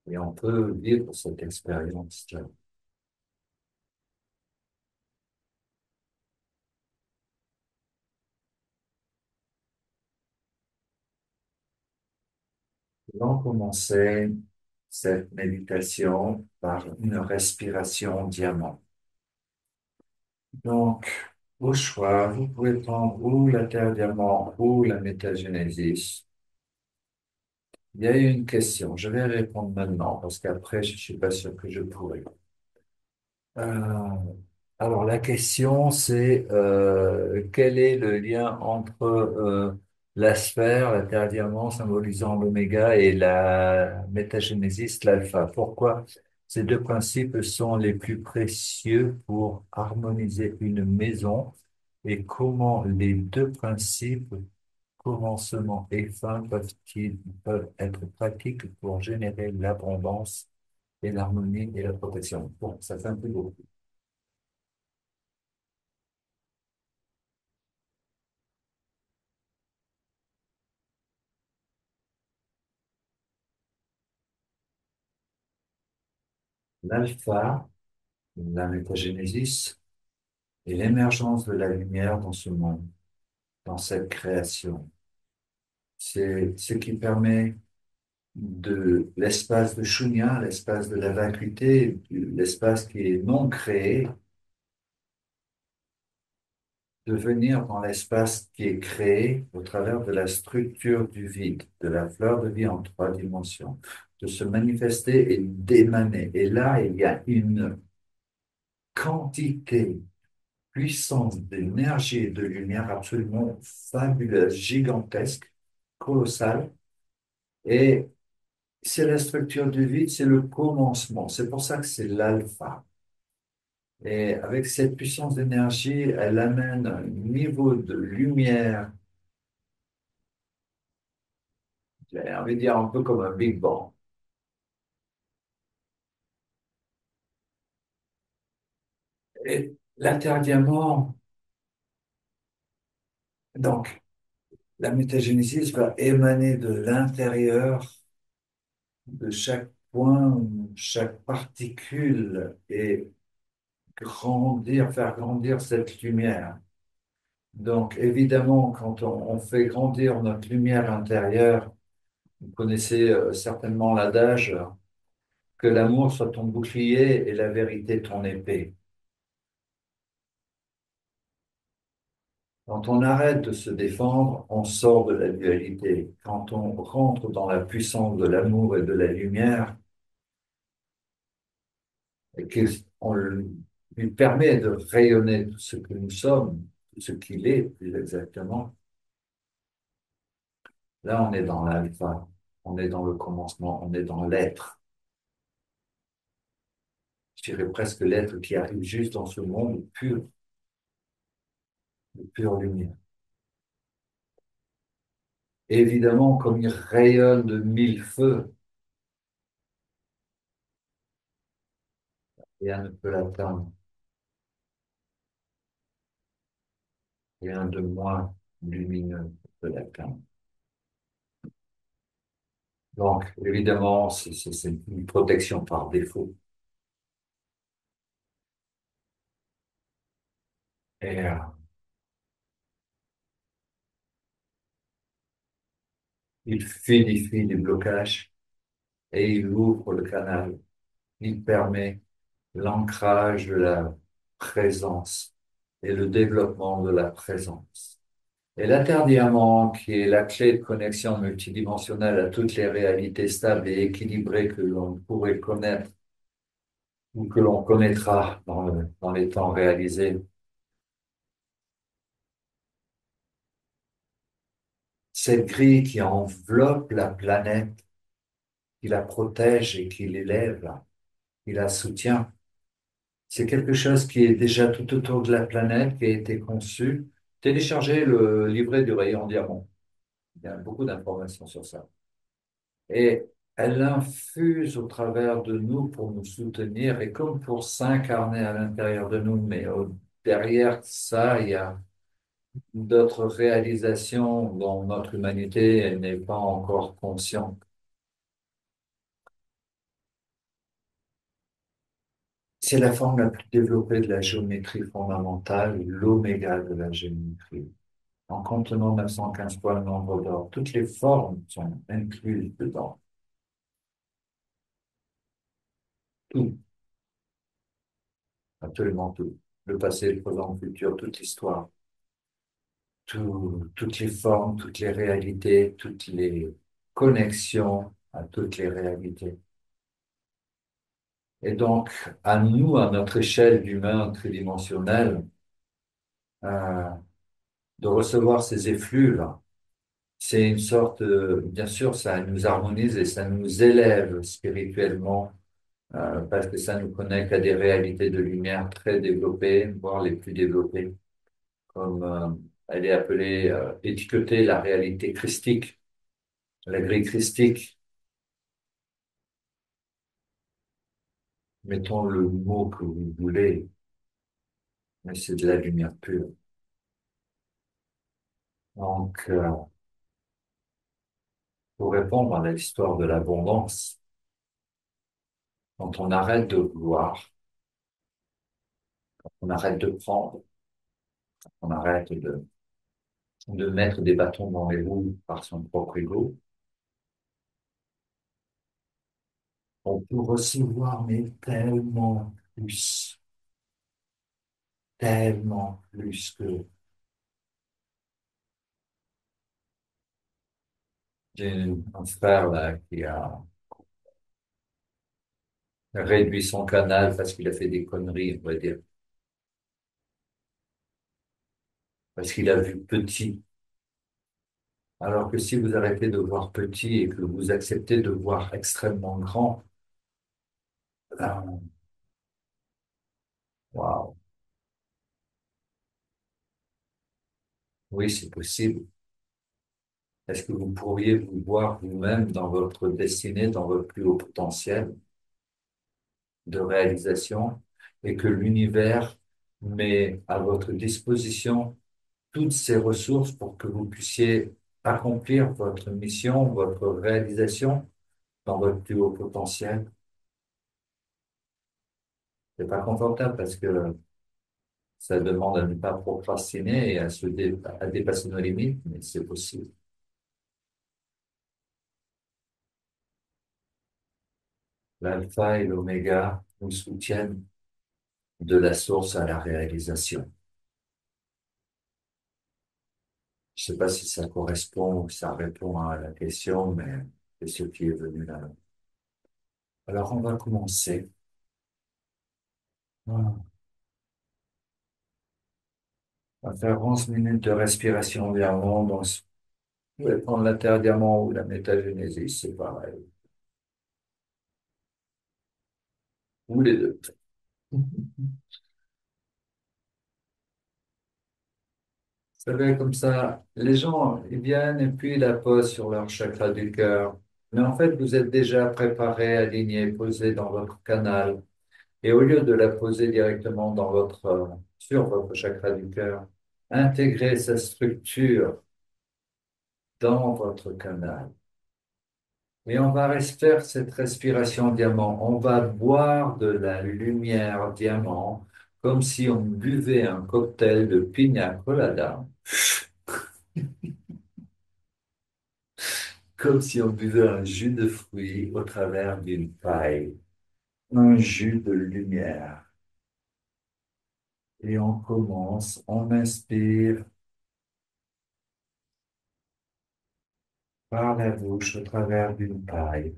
Et on peut vivre cette expérience-là. Allons commencer cette méditation par une respiration diamant. Donc, au choix, vous pouvez prendre ou la terre diamant ou la métagénésis. Il y a une question, je vais répondre maintenant parce qu'après, je suis pas sûr que je pourrai. Euh, alors, la question, c'est quel est le lien entre la sphère, la Terre diamant symbolisant l'oméga et la métagénésis, l'alpha? Pourquoi ces deux principes sont les plus précieux pour harmoniser une maison et comment les deux principes, commencement et fin, peuvent être pratiques pour générer l'abondance et l'harmonie et la protection? Bon, ça fait un peu beaucoup. L'alpha, la métagénésis, et l'émergence de la lumière dans ce monde, dans cette création. C'est ce qui permet de l'espace de Shunya, l'espace de la vacuité, l'espace qui est non créé, de venir dans l'espace qui est créé au travers de la structure du vide, de la fleur de vie en trois dimensions, de se manifester et d'émaner. Et là, il y a une quantité puissance d'énergie et de lumière absolument fabuleuse, gigantesque, colossale. Et c'est la structure du vide, c'est le commencement. C'est pour ça que c'est l'alpha. Et avec cette puissance d'énergie, elle amène un niveau de lumière, j'ai envie de dire un peu comme un Big Bang. Et la Terre diamant, donc, la métagénésis va émaner de l'intérieur de chaque point, chaque particule et grandir, faire grandir cette lumière. Donc, évidemment, quand on fait grandir notre lumière intérieure, vous connaissez certainement l'adage que l'amour soit ton bouclier et la vérité ton épée. Quand on arrête de se défendre, on sort de la dualité. Quand on rentre dans la puissance de l'amour et de la lumière, et qu'on lui permet de rayonner tout ce que nous sommes, tout ce qu'il est plus exactement, là, on est dans l'alpha, on est dans le commencement, on est dans l'être. Je dirais presque l'être qui arrive juste dans ce monde pur, de pure lumière. Évidemment, comme il rayonne de mille feux, rien ne peut l'atteindre, rien de moins lumineux ne peut l'atteindre. Donc, évidemment, c'est une protection par défaut. Et il fluidifie les blocages et il ouvre le canal. Il permet l'ancrage de la présence et le développement de la présence. Et l'interdiamant, qui est la clé de connexion multidimensionnelle à toutes les réalités stables et équilibrées que l'on pourrait connaître ou que l'on connaîtra dans les temps réalisés, cette grille qui enveloppe la planète, qui la protège et qui l'élève, qui la soutient, c'est quelque chose qui est déjà tout autour de la planète, qui a été conçu. Téléchargez le livret du rayon diamant. Il y a beaucoup d'informations sur ça. Et elle infuse au travers de nous pour nous soutenir et comme pour s'incarner à l'intérieur de nous. Mais derrière ça, il y a d'autres réalisations dont notre humanité elle n'est pas encore consciente. C'est la forme la plus développée de la géométrie fondamentale, l'oméga de la géométrie. En contenant 915 fois le nombre d'or, toutes les formes sont incluses dedans. Tout, absolument tout. Le passé, le présent, le futur, toute l'histoire. Toutes les formes, toutes les réalités, toutes les connexions à toutes les réalités. Et donc, à nous, à notre échelle d'humain tridimensionnel, euh, de recevoir ces effluves, c'est une sorte, bien sûr, ça nous harmonise et ça nous élève spirituellement, parce que ça nous connecte à des réalités de lumière très développées, voire les plus développées, comme elle est appelée, étiquetée la réalité christique, la grille christique. Mettons le mot que vous voulez, mais c'est de la lumière pure. Donc, pour répondre à l'histoire de l'abondance, quand on arrête de vouloir, on arrête de prendre, on arrête de mettre des bâtons dans les roues par son propre ego, on peut recevoir, mais tellement plus que j'ai un frère là qui a réduit son canal parce qu'il a fait des conneries, on va dire, parce qu'il a vu petit. Alors que si vous arrêtez de voir petit et que vous acceptez de voir extrêmement grand, waouh, oui, c'est possible. Est-ce que vous pourriez vous voir vous-même dans votre destinée, dans votre plus haut potentiel de réalisation et que l'univers met à votre disposition toutes ces ressources pour que vous puissiez accomplir votre mission, votre réalisation dans votre plus haut potentiel? C'est pas confortable parce que ça demande à ne pas procrastiner et à dépasser nos limites, mais c'est possible. L'alpha et l'oméga nous soutiennent de la source à la réalisation. Je sais pas si ça correspond ou ça répond à la question, mais c'est ce qui est venu là. Alors, on va commencer. On va faire 11 minutes de respiration vers le monde. Vous pouvez prendre l'interdiamant ou la métagénésis, c'est pareil. Ou les deux. Vous savez, comme ça, les gens, ils viennent et puis ils la posent sur leur chakra du cœur. Mais en fait, vous êtes déjà préparé, aligné, posé dans votre canal. Et au lieu de la poser directement sur votre chakra du cœur, intégrez sa structure dans votre canal. Et on va faire cette respiration diamant. On va boire de la lumière diamant comme si on buvait un cocktail de pina colada, comme si on buvait un jus de fruits au travers d'une paille, un jus de lumière. Et on commence, on inspire par la bouche au travers d'une paille.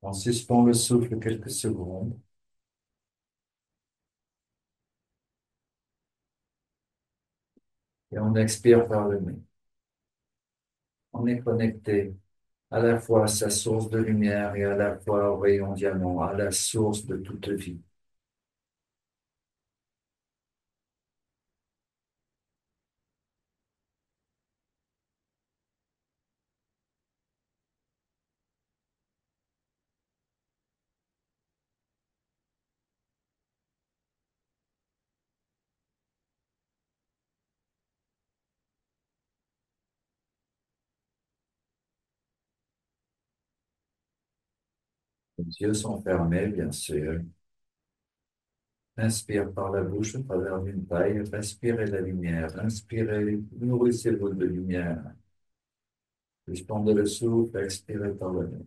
On suspend le souffle quelques secondes et on expire par le nez. On est connecté à la fois à sa source de lumière et à la fois au rayon diamant, à la source de toute vie. Les yeux sont fermés, bien sûr. Inspire par la bouche au travers d'une paille, respirez la lumière, inspirez, nourrissez-vous de lumière. Suspendez le souffle, expirez par le nez.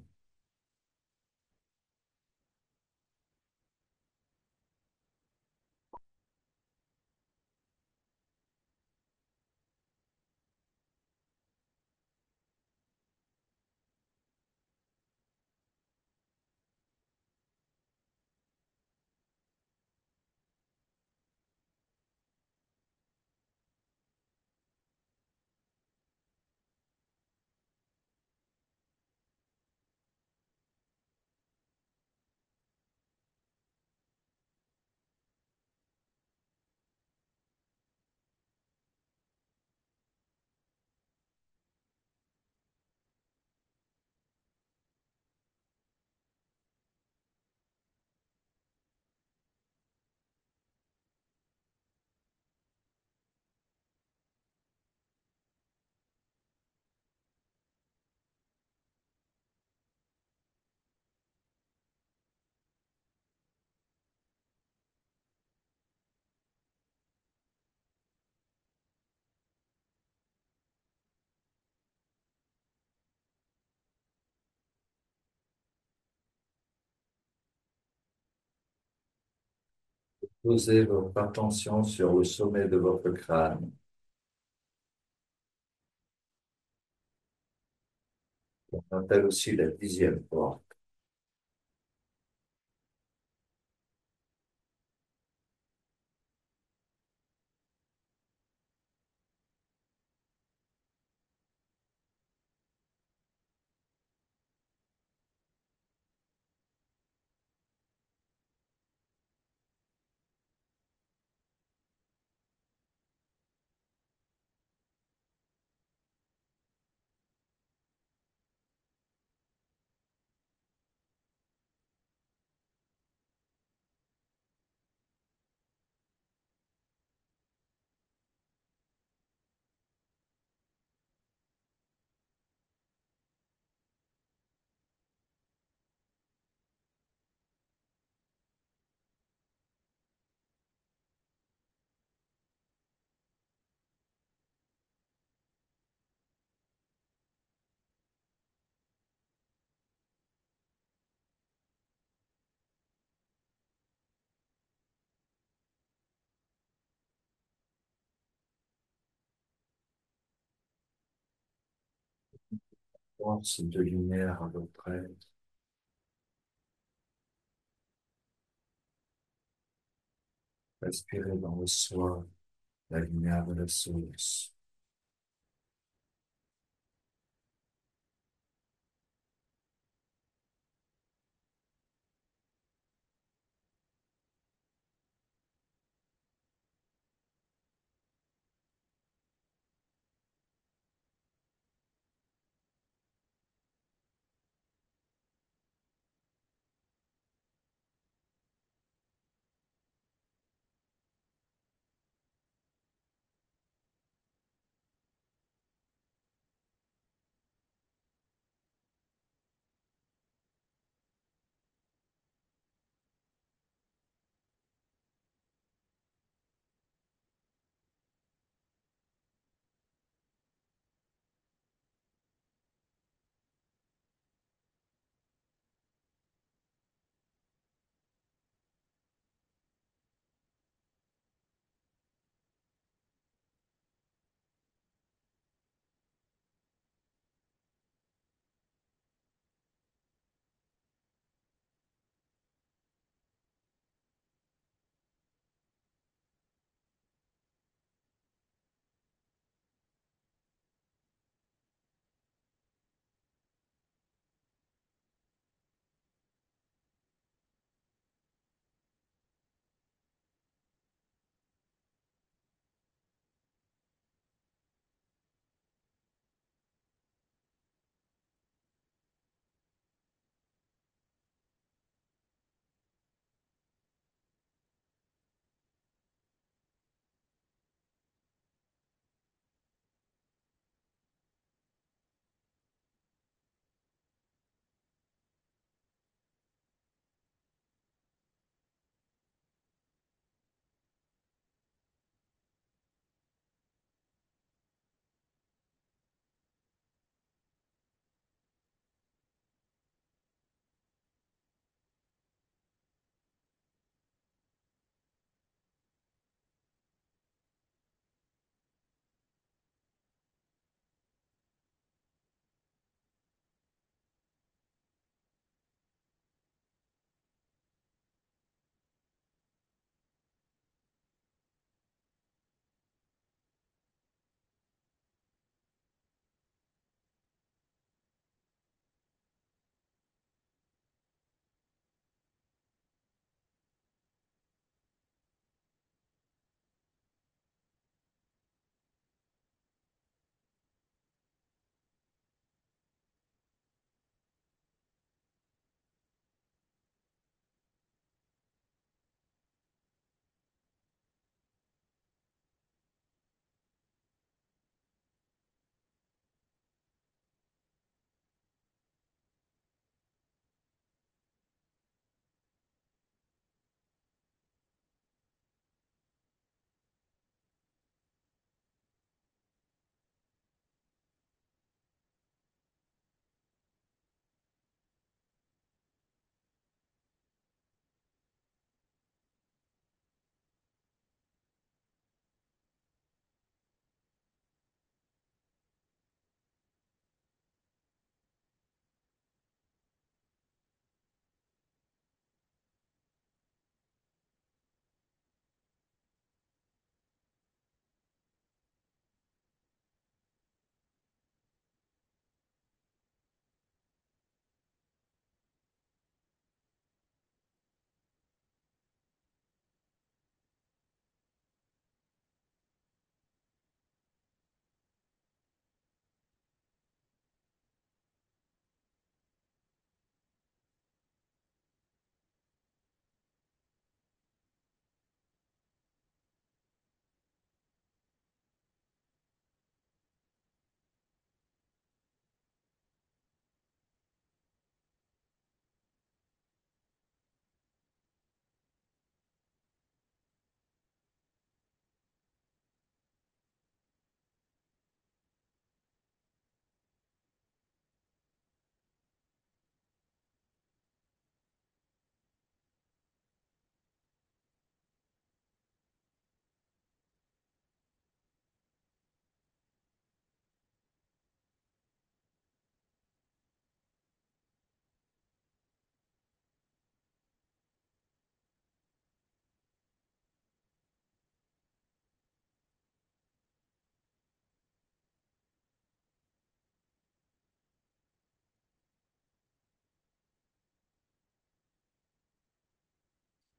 Posez votre attention sur le sommet de votre crâne. On appelle aussi la 10e porte. Force de lumière à votre aide. Respirez dans le soi la lumière de la source.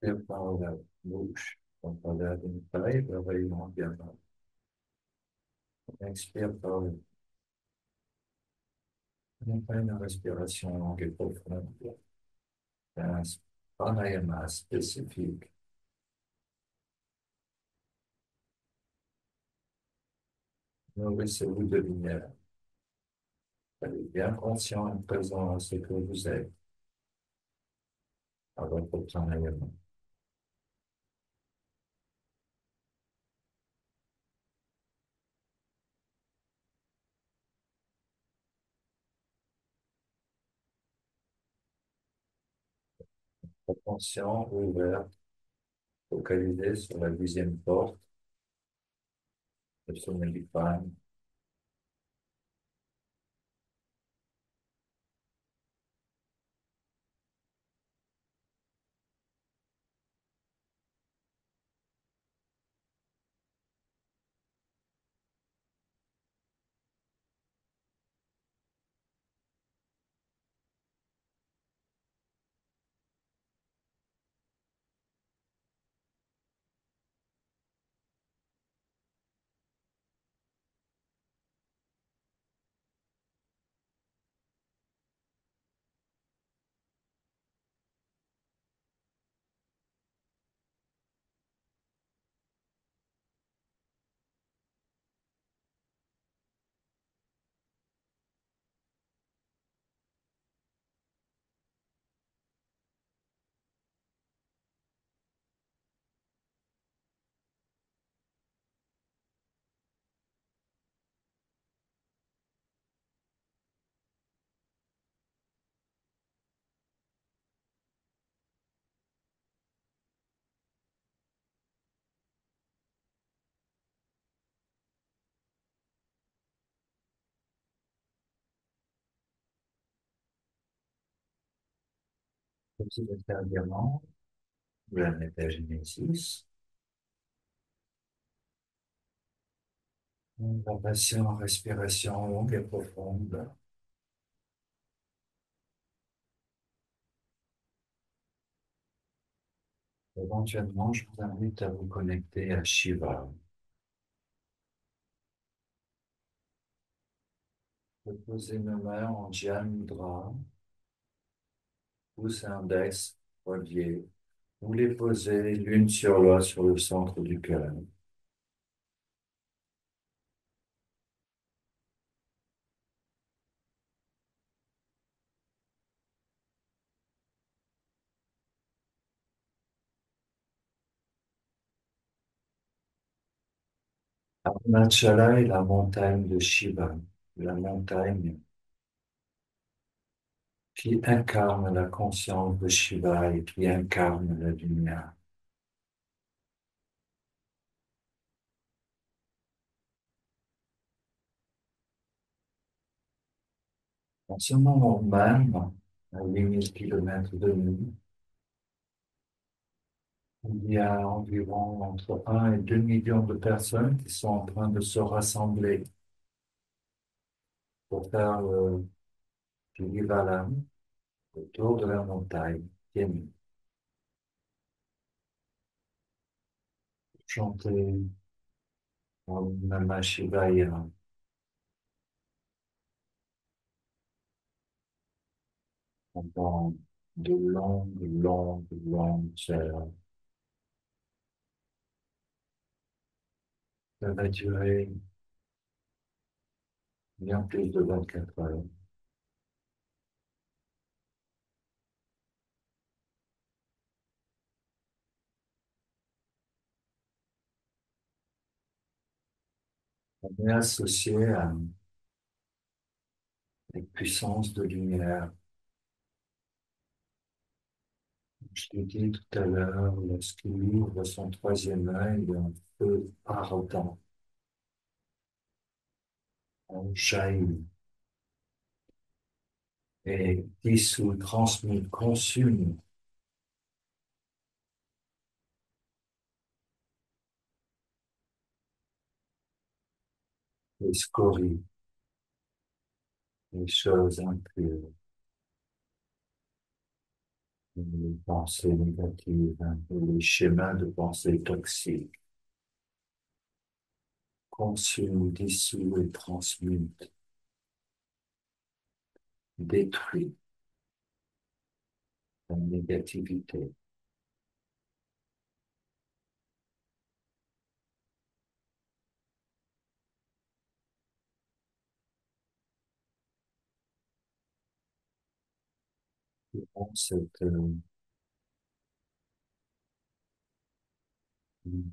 Expire par la bouche. On va l'air d'une taille, le rayonnement bien. Expire par le. On fait une respiration longue et profonde. Un pranayama spécifique. Nourrissez-vous de lumière. Soyez bien conscient et présent à ce que vous êtes à votre pranayama. Attention ouverte, focalisée sur la deuxième porte, le sommet du crâne. Petit diamant, la métagénésis. La patience, respiration longue et profonde. Éventuellement, je vous invite à vous connecter à Shiva. Je vais poser mes mains en Jai Mudra, pouce index, poignet. Vous les posez l'une sur l'autre sur le centre du cœur. Arunachala est la montagne de Shiva, la montagne qui incarne la conscience de Shiva et qui incarne la lumière. En ce moment même, à 8 000 kilomètres de nous, il y a environ entre 1 et 2 millions de personnes qui sont en train de se rassembler pour faire le Girivalam autour de la montagne, Yemi. Chanter Om Namah Shivaya pendant de longues heures. Ça va durer bien plus de 24 heures. On est associé à une puissance de lumière. Je t'ai dit tout à l'heure, lorsqu'il ouvre son troisième œil, il y a un feu ardent, on jaillit et dissout, transmute, consume les scories, les choses impures. les pensées négatives, un peu les schémas de pensée toxiques, conçus, dissous et transmutent, détruits la négativité. Dans cette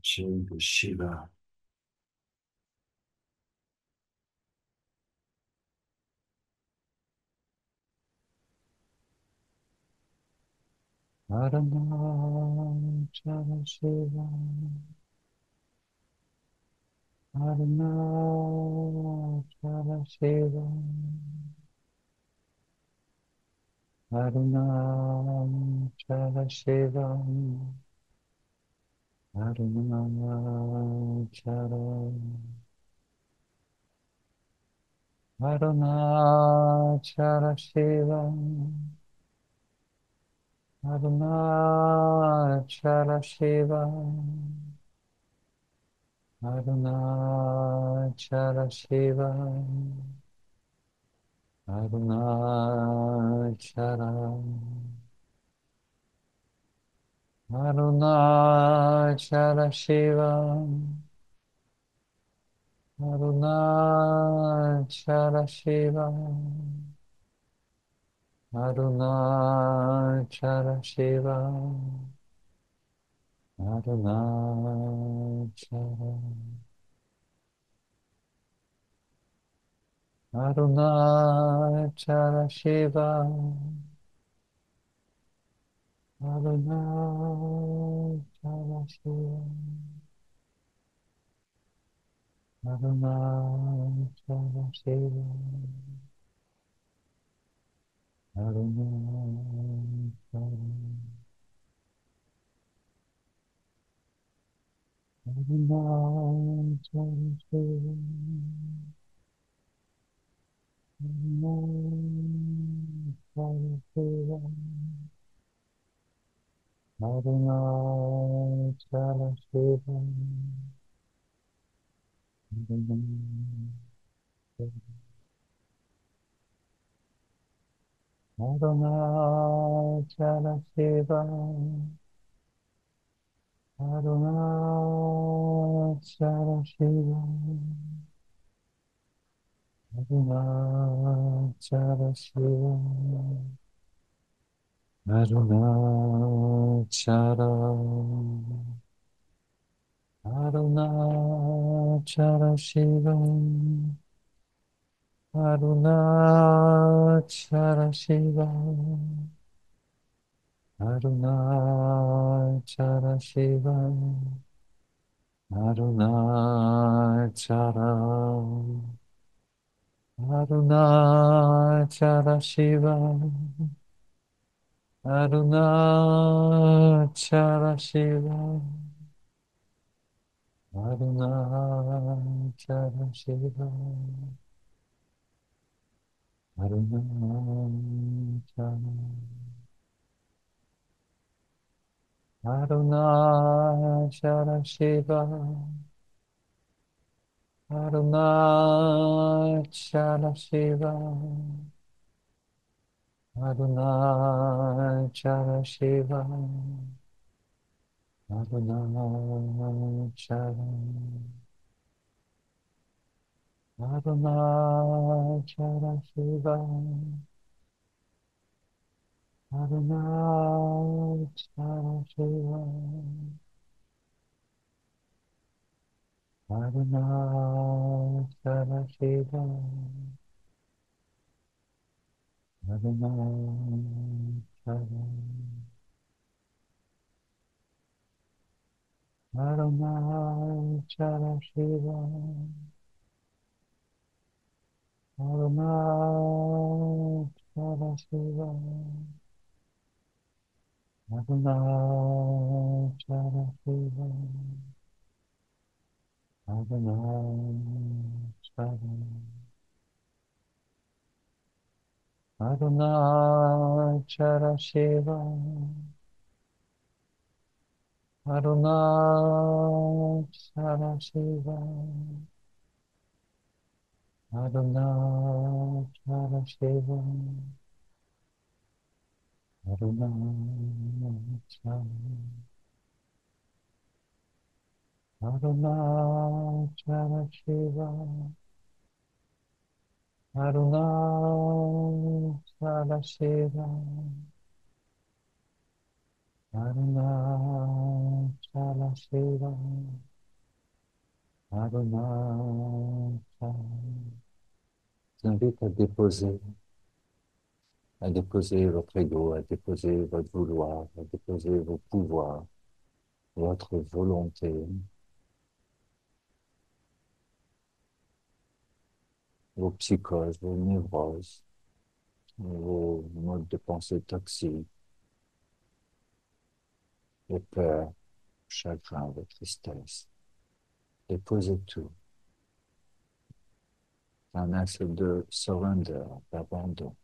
chaîne de Shiva, Arunachala Shiva, Arunachala Shiva, Arunachala Shiva, Arunachala, Arunachala Shiva, Arunachala Shiva, Arunachala Shiva, Arunachala, Arunachala Shiva, Arunachala Shiva, Arunachala Shiva, Arunachala, Arunachala Shiva, Arunachala Shiva, Arunachala Shiva, Arunachala, Arunachala Shiva, Arunachala Shiva, Arunachala Shiva, Arunachala Shiva, Arunachala Shiva, Arunachala Shiva, Arunachala, Arunachala Shiva, Arunachala Shiva, Arunachala Shiva, Arunachala, Arunachala Shiva, Arunachala Shiva, Arunachala Shiva, Arunachala, Arunachala Shiva, Arunachala Shiva, Arunachala Shiva, Arunachala, Arunachala Shiva, Arunachala Shiva, Arunachala Shiva, Arunachala, Arunachala Shiva, Arunachala Shiva, Arunachala Shiva, Arunachala, Arunachala Shiva, Arunachala Shiva, Arunachala Shiva, Arunachala, Arunachala Shiva, Arunachala Shiva, Arunachala Shiva, Arunachala. Je vous invite à déposer votre ego, à déposer votre vouloir, à déposer vos pouvoirs, votre volonté, vos psychoses, vos névroses, vos modes de pensée toxiques, vos peurs, chagrin, vos tristesses. Déposez tout. Un acte de surrender, d'abandon.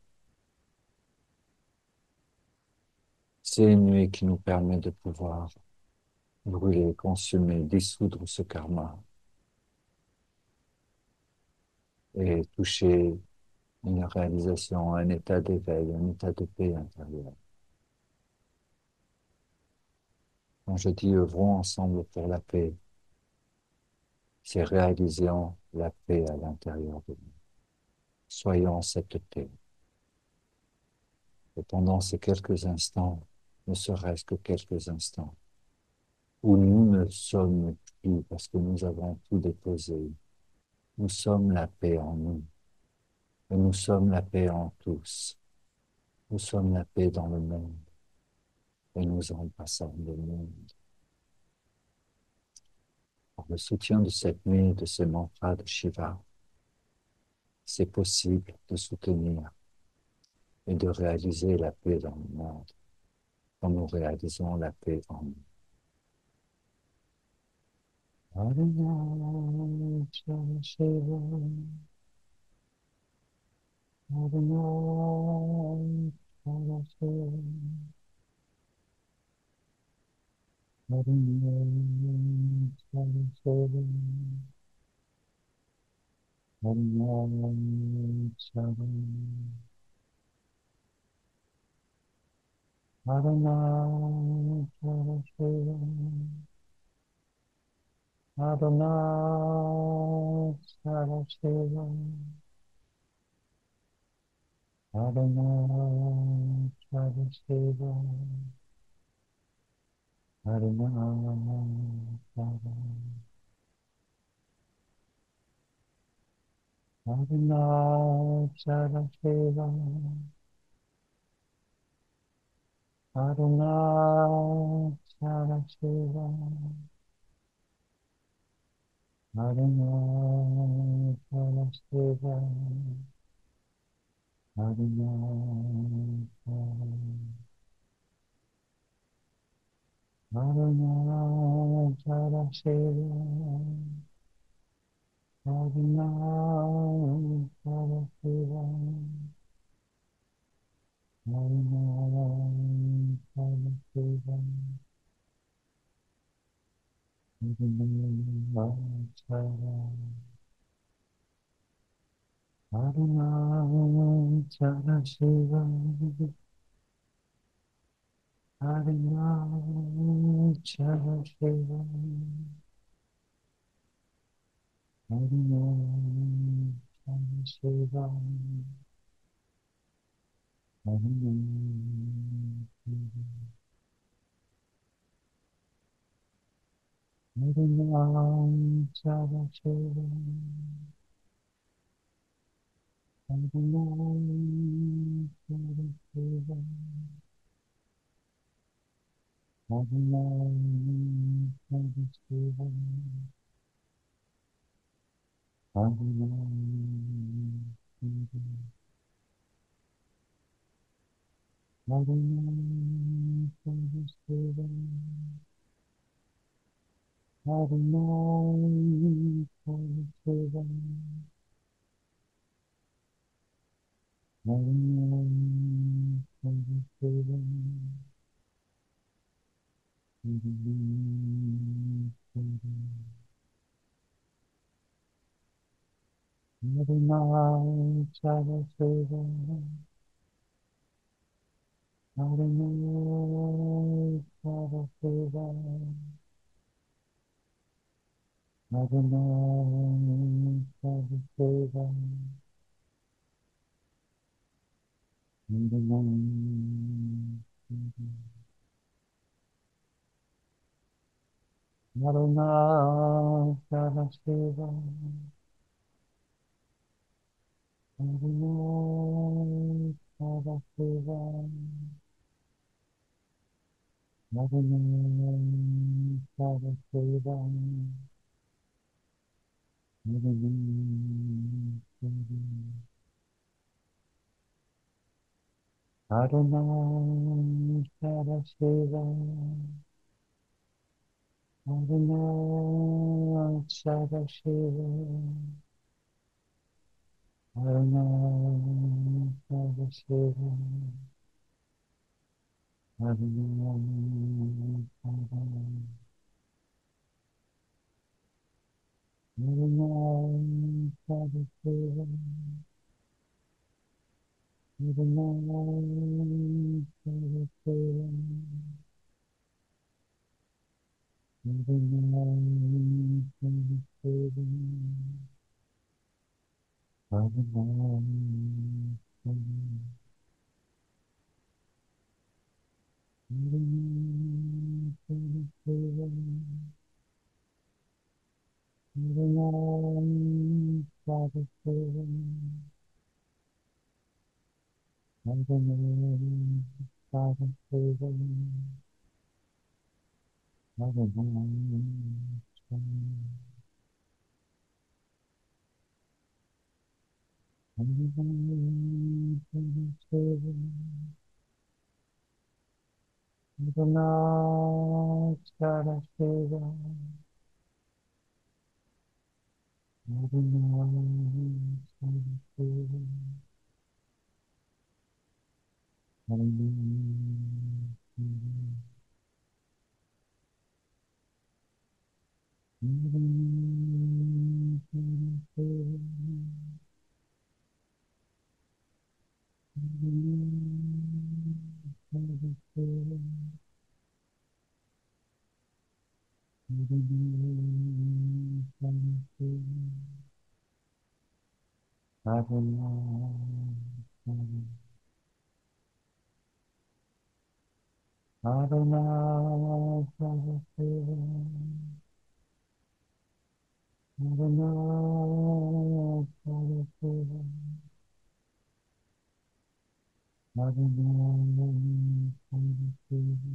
C'est une nuit qui nous permet de pouvoir brûler, consumer, dissoudre ce karma et toucher une réalisation, un état d'éveil, un état de paix intérieure. Quand je dis œuvrons ensemble pour la paix, c'est réalisons la paix à l'intérieur de nous. Soyons cette paix. Et pendant ces quelques instants, ne serait-ce que quelques instants, où nous ne sommes plus parce que nous avons tout déposé, nous sommes la paix en nous. Et nous sommes la paix en tous. Nous sommes la paix dans le monde. Et nous en passons le monde. Pour le soutien de cette nuit, de ces mantras de Shiva, c'est possible de soutenir et de réaliser la paix dans le monde, comme nous réalisons la paix en nous. Arunachala Shiva, Arunachala Shiva, Arunachala Shiva, Arunachala, Arunachala Shiva, Arunachala Shiva, Arunachala Shiva, Arunachala, Arunachala Shiva, Arunachala Shiva, Arunachala Shiva, Arunachala, Arunachala Shiva, Arunachala Shiva, Arunachala Shiva, Arunachala Shiva, Arunachala Shiva, Arunachala Shiva, Arunachala Shiva, Arunachala Shiva, Arunachala Shiva, Arunachala, Arunachala Shiva, Arunachala Shiva, Adonai, Shabbat Shiva, Adonai, Shabbat Shiva, Adonai, Shabbat Shiva, Adonai, Adonai, Shabbat Shiva, Adonai, Shabbat Shiva, Adonai, Shabbat Shiva, Adonai, Shabbat Shiva, Adonai, Shabbat Shiva, Adonai, Shabbat Shiva, Adonai, Adonai, Shabbat Shiva, Adonai, Shabbat Shiva, Adonai, Shabbat Shiva, Adonai, Shabbat Shiva, Adonai, Shabbat Shiva, Adonai, Shabbat Shiva, Adonai, Adonai, Shabbat Shiva, Adonai, Shabbat Shiva, Adonai, Shabbat Shiva, Adonai, Adonai, Shabbat Shiva, Adonai, Shabbat Shiva, Adonai, Shabbat Shiva, Adonai, Adonai, Shabbat Shiva, Adonai, Shabbat Shiva, Adonai, Shabbat Shiva,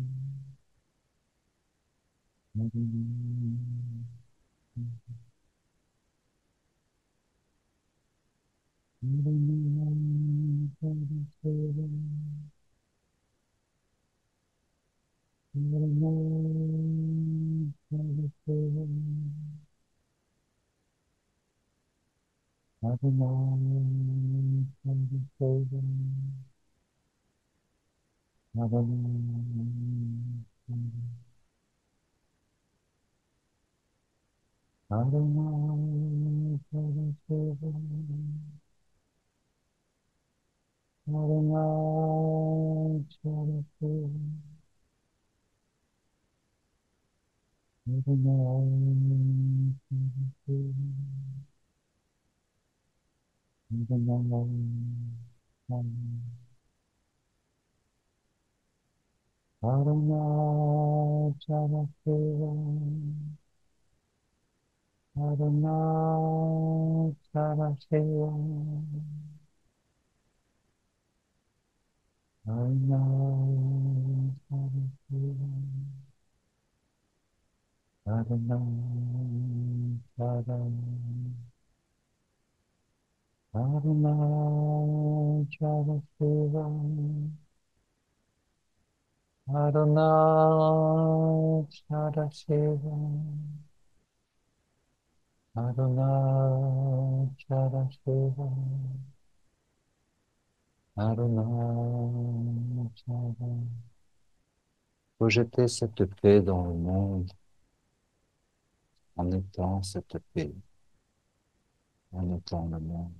Adonai, Adonai, Shabbat Shiva, Adonai, Shabbat Shiva, Adonai, Shabbat Shiva, Adonai, Adonai, Shabbat Shiva, Adonai, Shabbat Shiva, Adonai, Shabbat Shiva, Adonai, Adonai, Shabbat Shiva, Adonai, Shabbat Shiva, Adonai, Shabbat Shiva, Adonai, Shabbat, Adonai, Shabbat Shiva, Adonai, Shabbat Shiva, Adonai, Shabbat Shiva, Arunachala. Projeter cette paix dans le monde en étant cette paix, en étant le monde.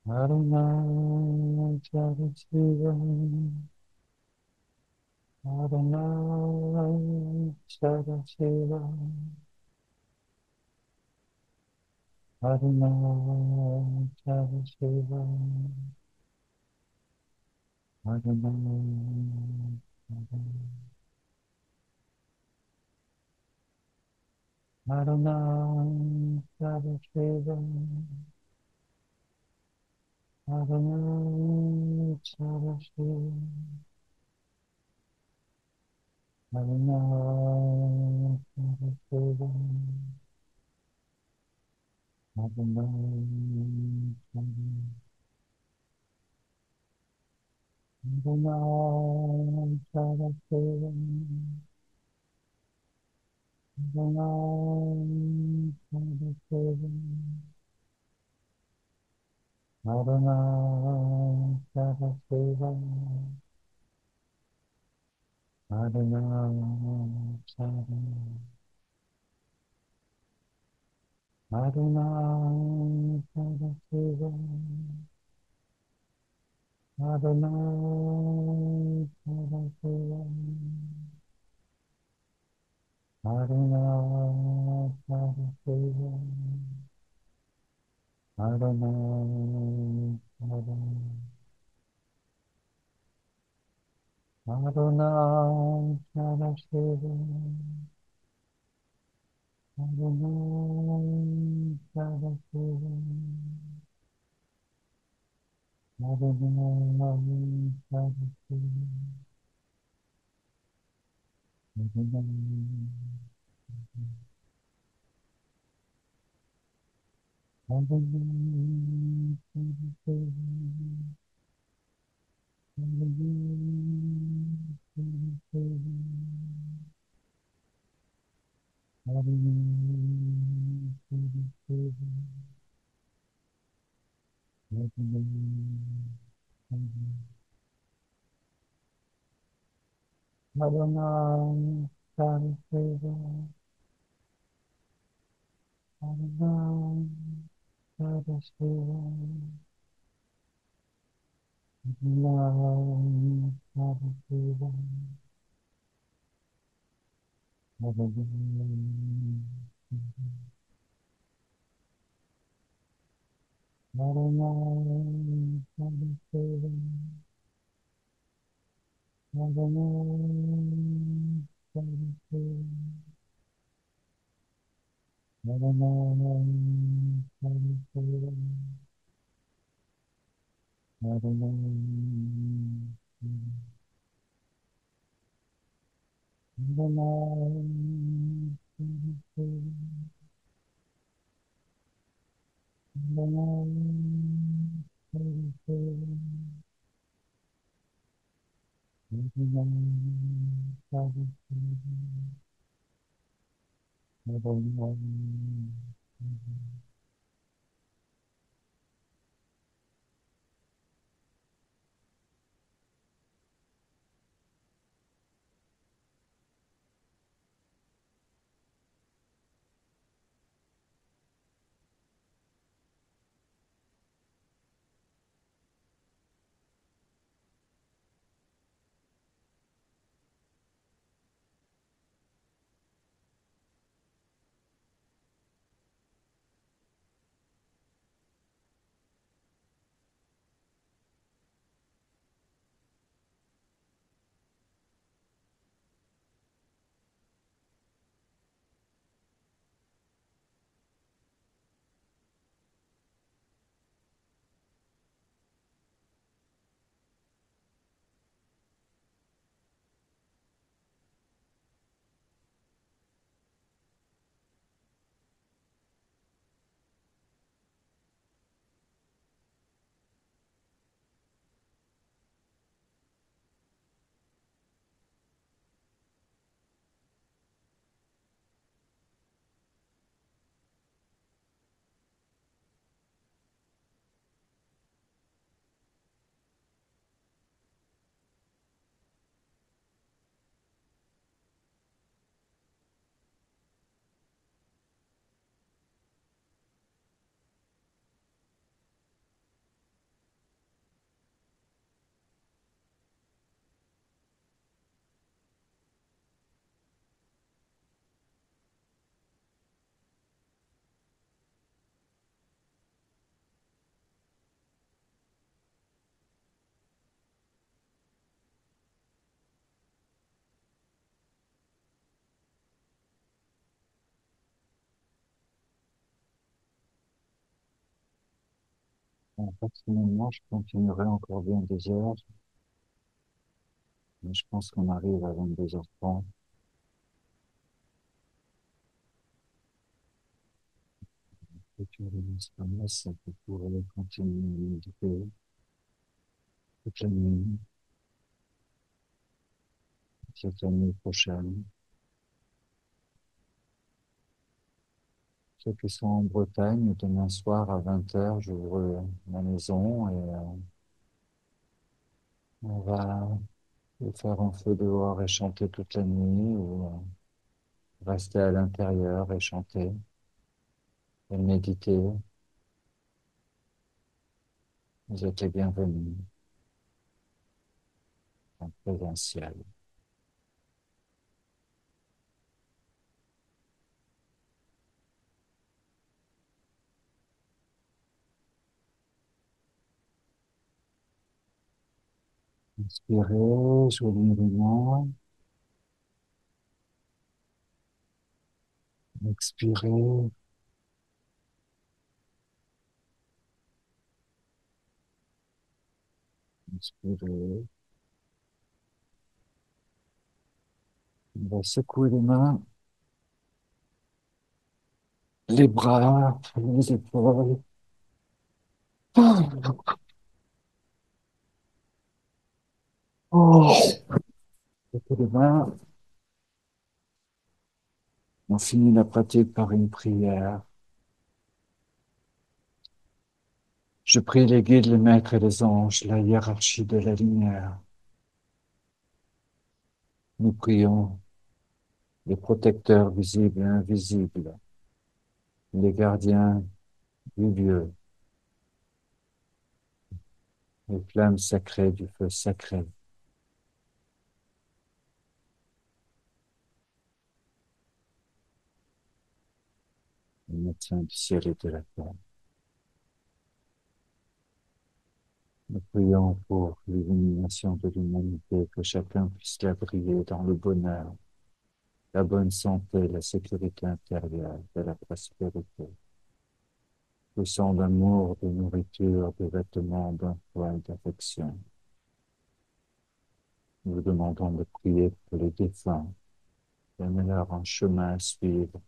Arunachala Shiva. Arunachala Shiva. Arunachala Shiva. Arunachala. Arunachala Shiva. Arunachala Shiva. Arunachala Shiva. Arunachala. Arunachala Shiva. Arunachala Shiva. Arunachala Shiva. Arunachala. Arunachala Shiva. Arunachala Shiva. Arunachala Shiva. Arunachala. Arunachala Shiva. Arunachala Shiva. Arunachala Shiva. Adonai, Saraseva, Adonai, Saraseva, Adonai, Saraseva, Adonai, Adonai, Saraseva, Adonai, Saraseva, Adonai, Saraseva, Adonai, Adonai, Saraseva, Bon, personnellement, je continuerai encore bien des heures, mais je pense qu'on arrive à 22h30. Et tu laisses comme ça, tu pourrais continuer à méditer toute la nuit, cette année prochaine. Ceux qui sont en Bretagne, demain soir à 20h, j'ouvre ma maison et on va faire un feu dehors et chanter toute la nuit ou rester à l'intérieur et chanter et méditer. Vous êtes les bienvenus en présentiel. Inspirez joyeusement, expirez, inspirez. On va secouer les mains, les bras, les épaules. Oh, secouer les mains. On finit la pratique par une prière. Je prie les guides, les maîtres et les anges, la hiérarchie de la lumière. Nous prions les protecteurs visibles et invisibles, les gardiens du lieu, les flammes sacrées du feu sacré, les médecins du ciel et de la terre. Nous prions pour l'illumination de l'humanité, que chacun puisse la briller dans le bonheur, la bonne santé, la sécurité intérieure et la prospérité. Le sang d'amour, de nourriture, de vêtements, d'emploi et d'affection. Nous vous demandons de prier pour les défunts, donnez-leur un chemin à suivre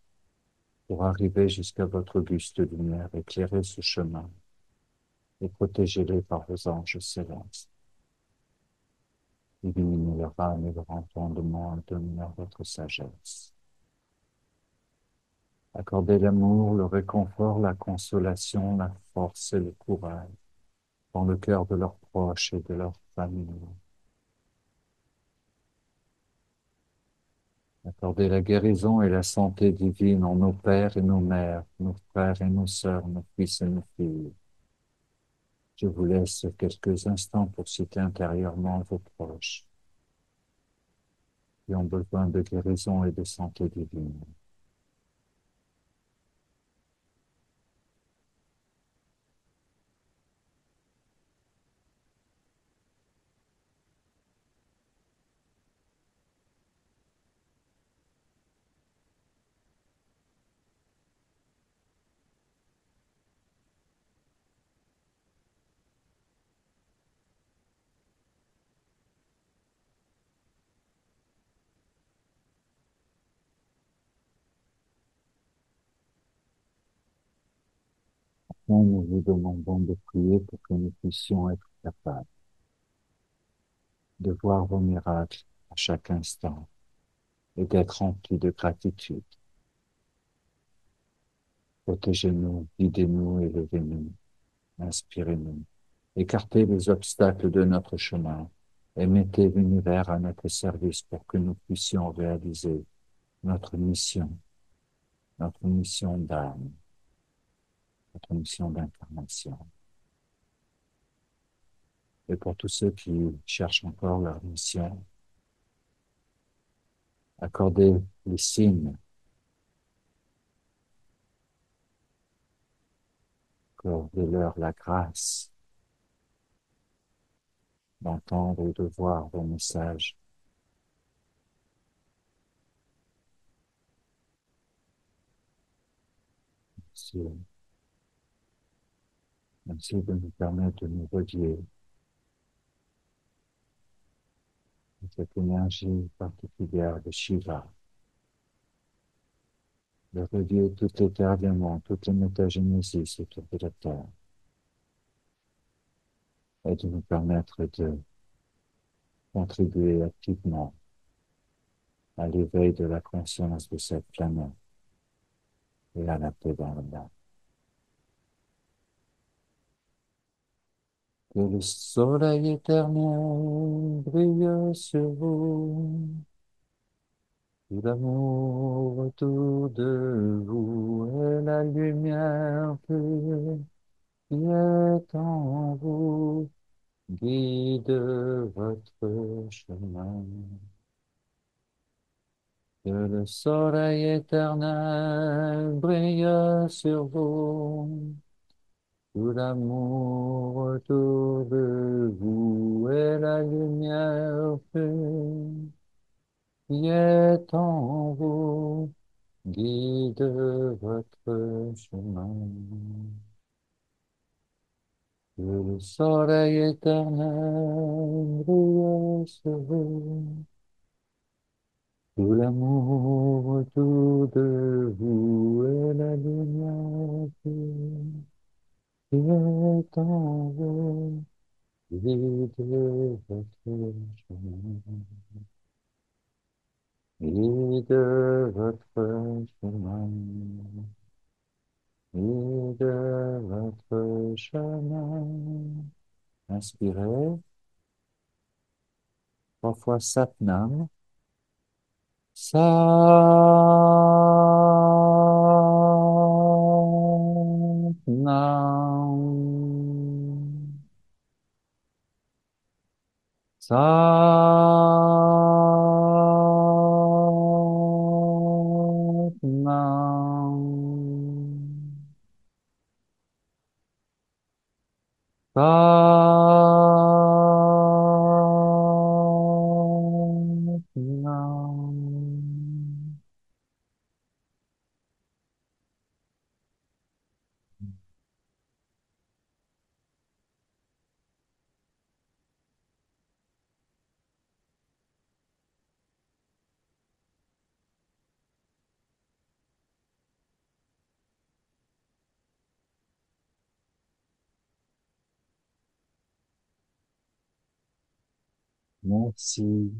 pour arriver jusqu'à votre auguste lumière, éclairer ce chemin et protégez-les par vos anges célestes. Illuminez leur âme et leur entendement et donnez-leur votre sagesse. Accordez l'amour, le réconfort, la consolation, la force et le courage dans le cœur de leurs proches et de leur famille. Accordez la guérison et la santé divine en nos pères et nos mères, nos frères et nos sœurs, nos fils et nos filles. Je vous laisse quelques instants pour citer intérieurement vos proches qui ont besoin de guérison et de santé divine. Nous vous demandons de prier pour que nous puissions être capables de voir vos miracles à chaque instant et d'être remplis de gratitude. Protégez-nous, guidez-nous, élevez-nous, inspirez-nous. Écartez les obstacles de notre chemin et mettez l'univers à notre service pour que nous puissions réaliser notre mission d'âme, notre mission d'incarnation. Et pour tous ceux qui cherchent encore leur mission, accordez les signes, accordez-leur la grâce d'entendre et de voir vos messages. Ainsi de nous permettre de nous relier à cette énergie particulière de Shiva, de relier toutes les terres du monde, toutes les métagénésis autour de la Terre, et de nous permettre de contribuer activement à l'éveil de la conscience de cette planète et à la paix dans le monde. Que le soleil éternel brille sur vous, tout l'amour autour de vous et la lumière pure qui est en vous guide votre chemin. Que le soleil éternel brille sur vous, tout l'amour autour de vous et la lumière pure qui est en vous guide votre chemin. Que le soleil éternel brille sur vous, tout l'amour autour de vous et la lumière qui est en vous guide votre chemin. Guide votre chemin. Guide votre chemin. Inspirez, 3 fois Satnam. Satnam. Satnam. Satnam. Merci.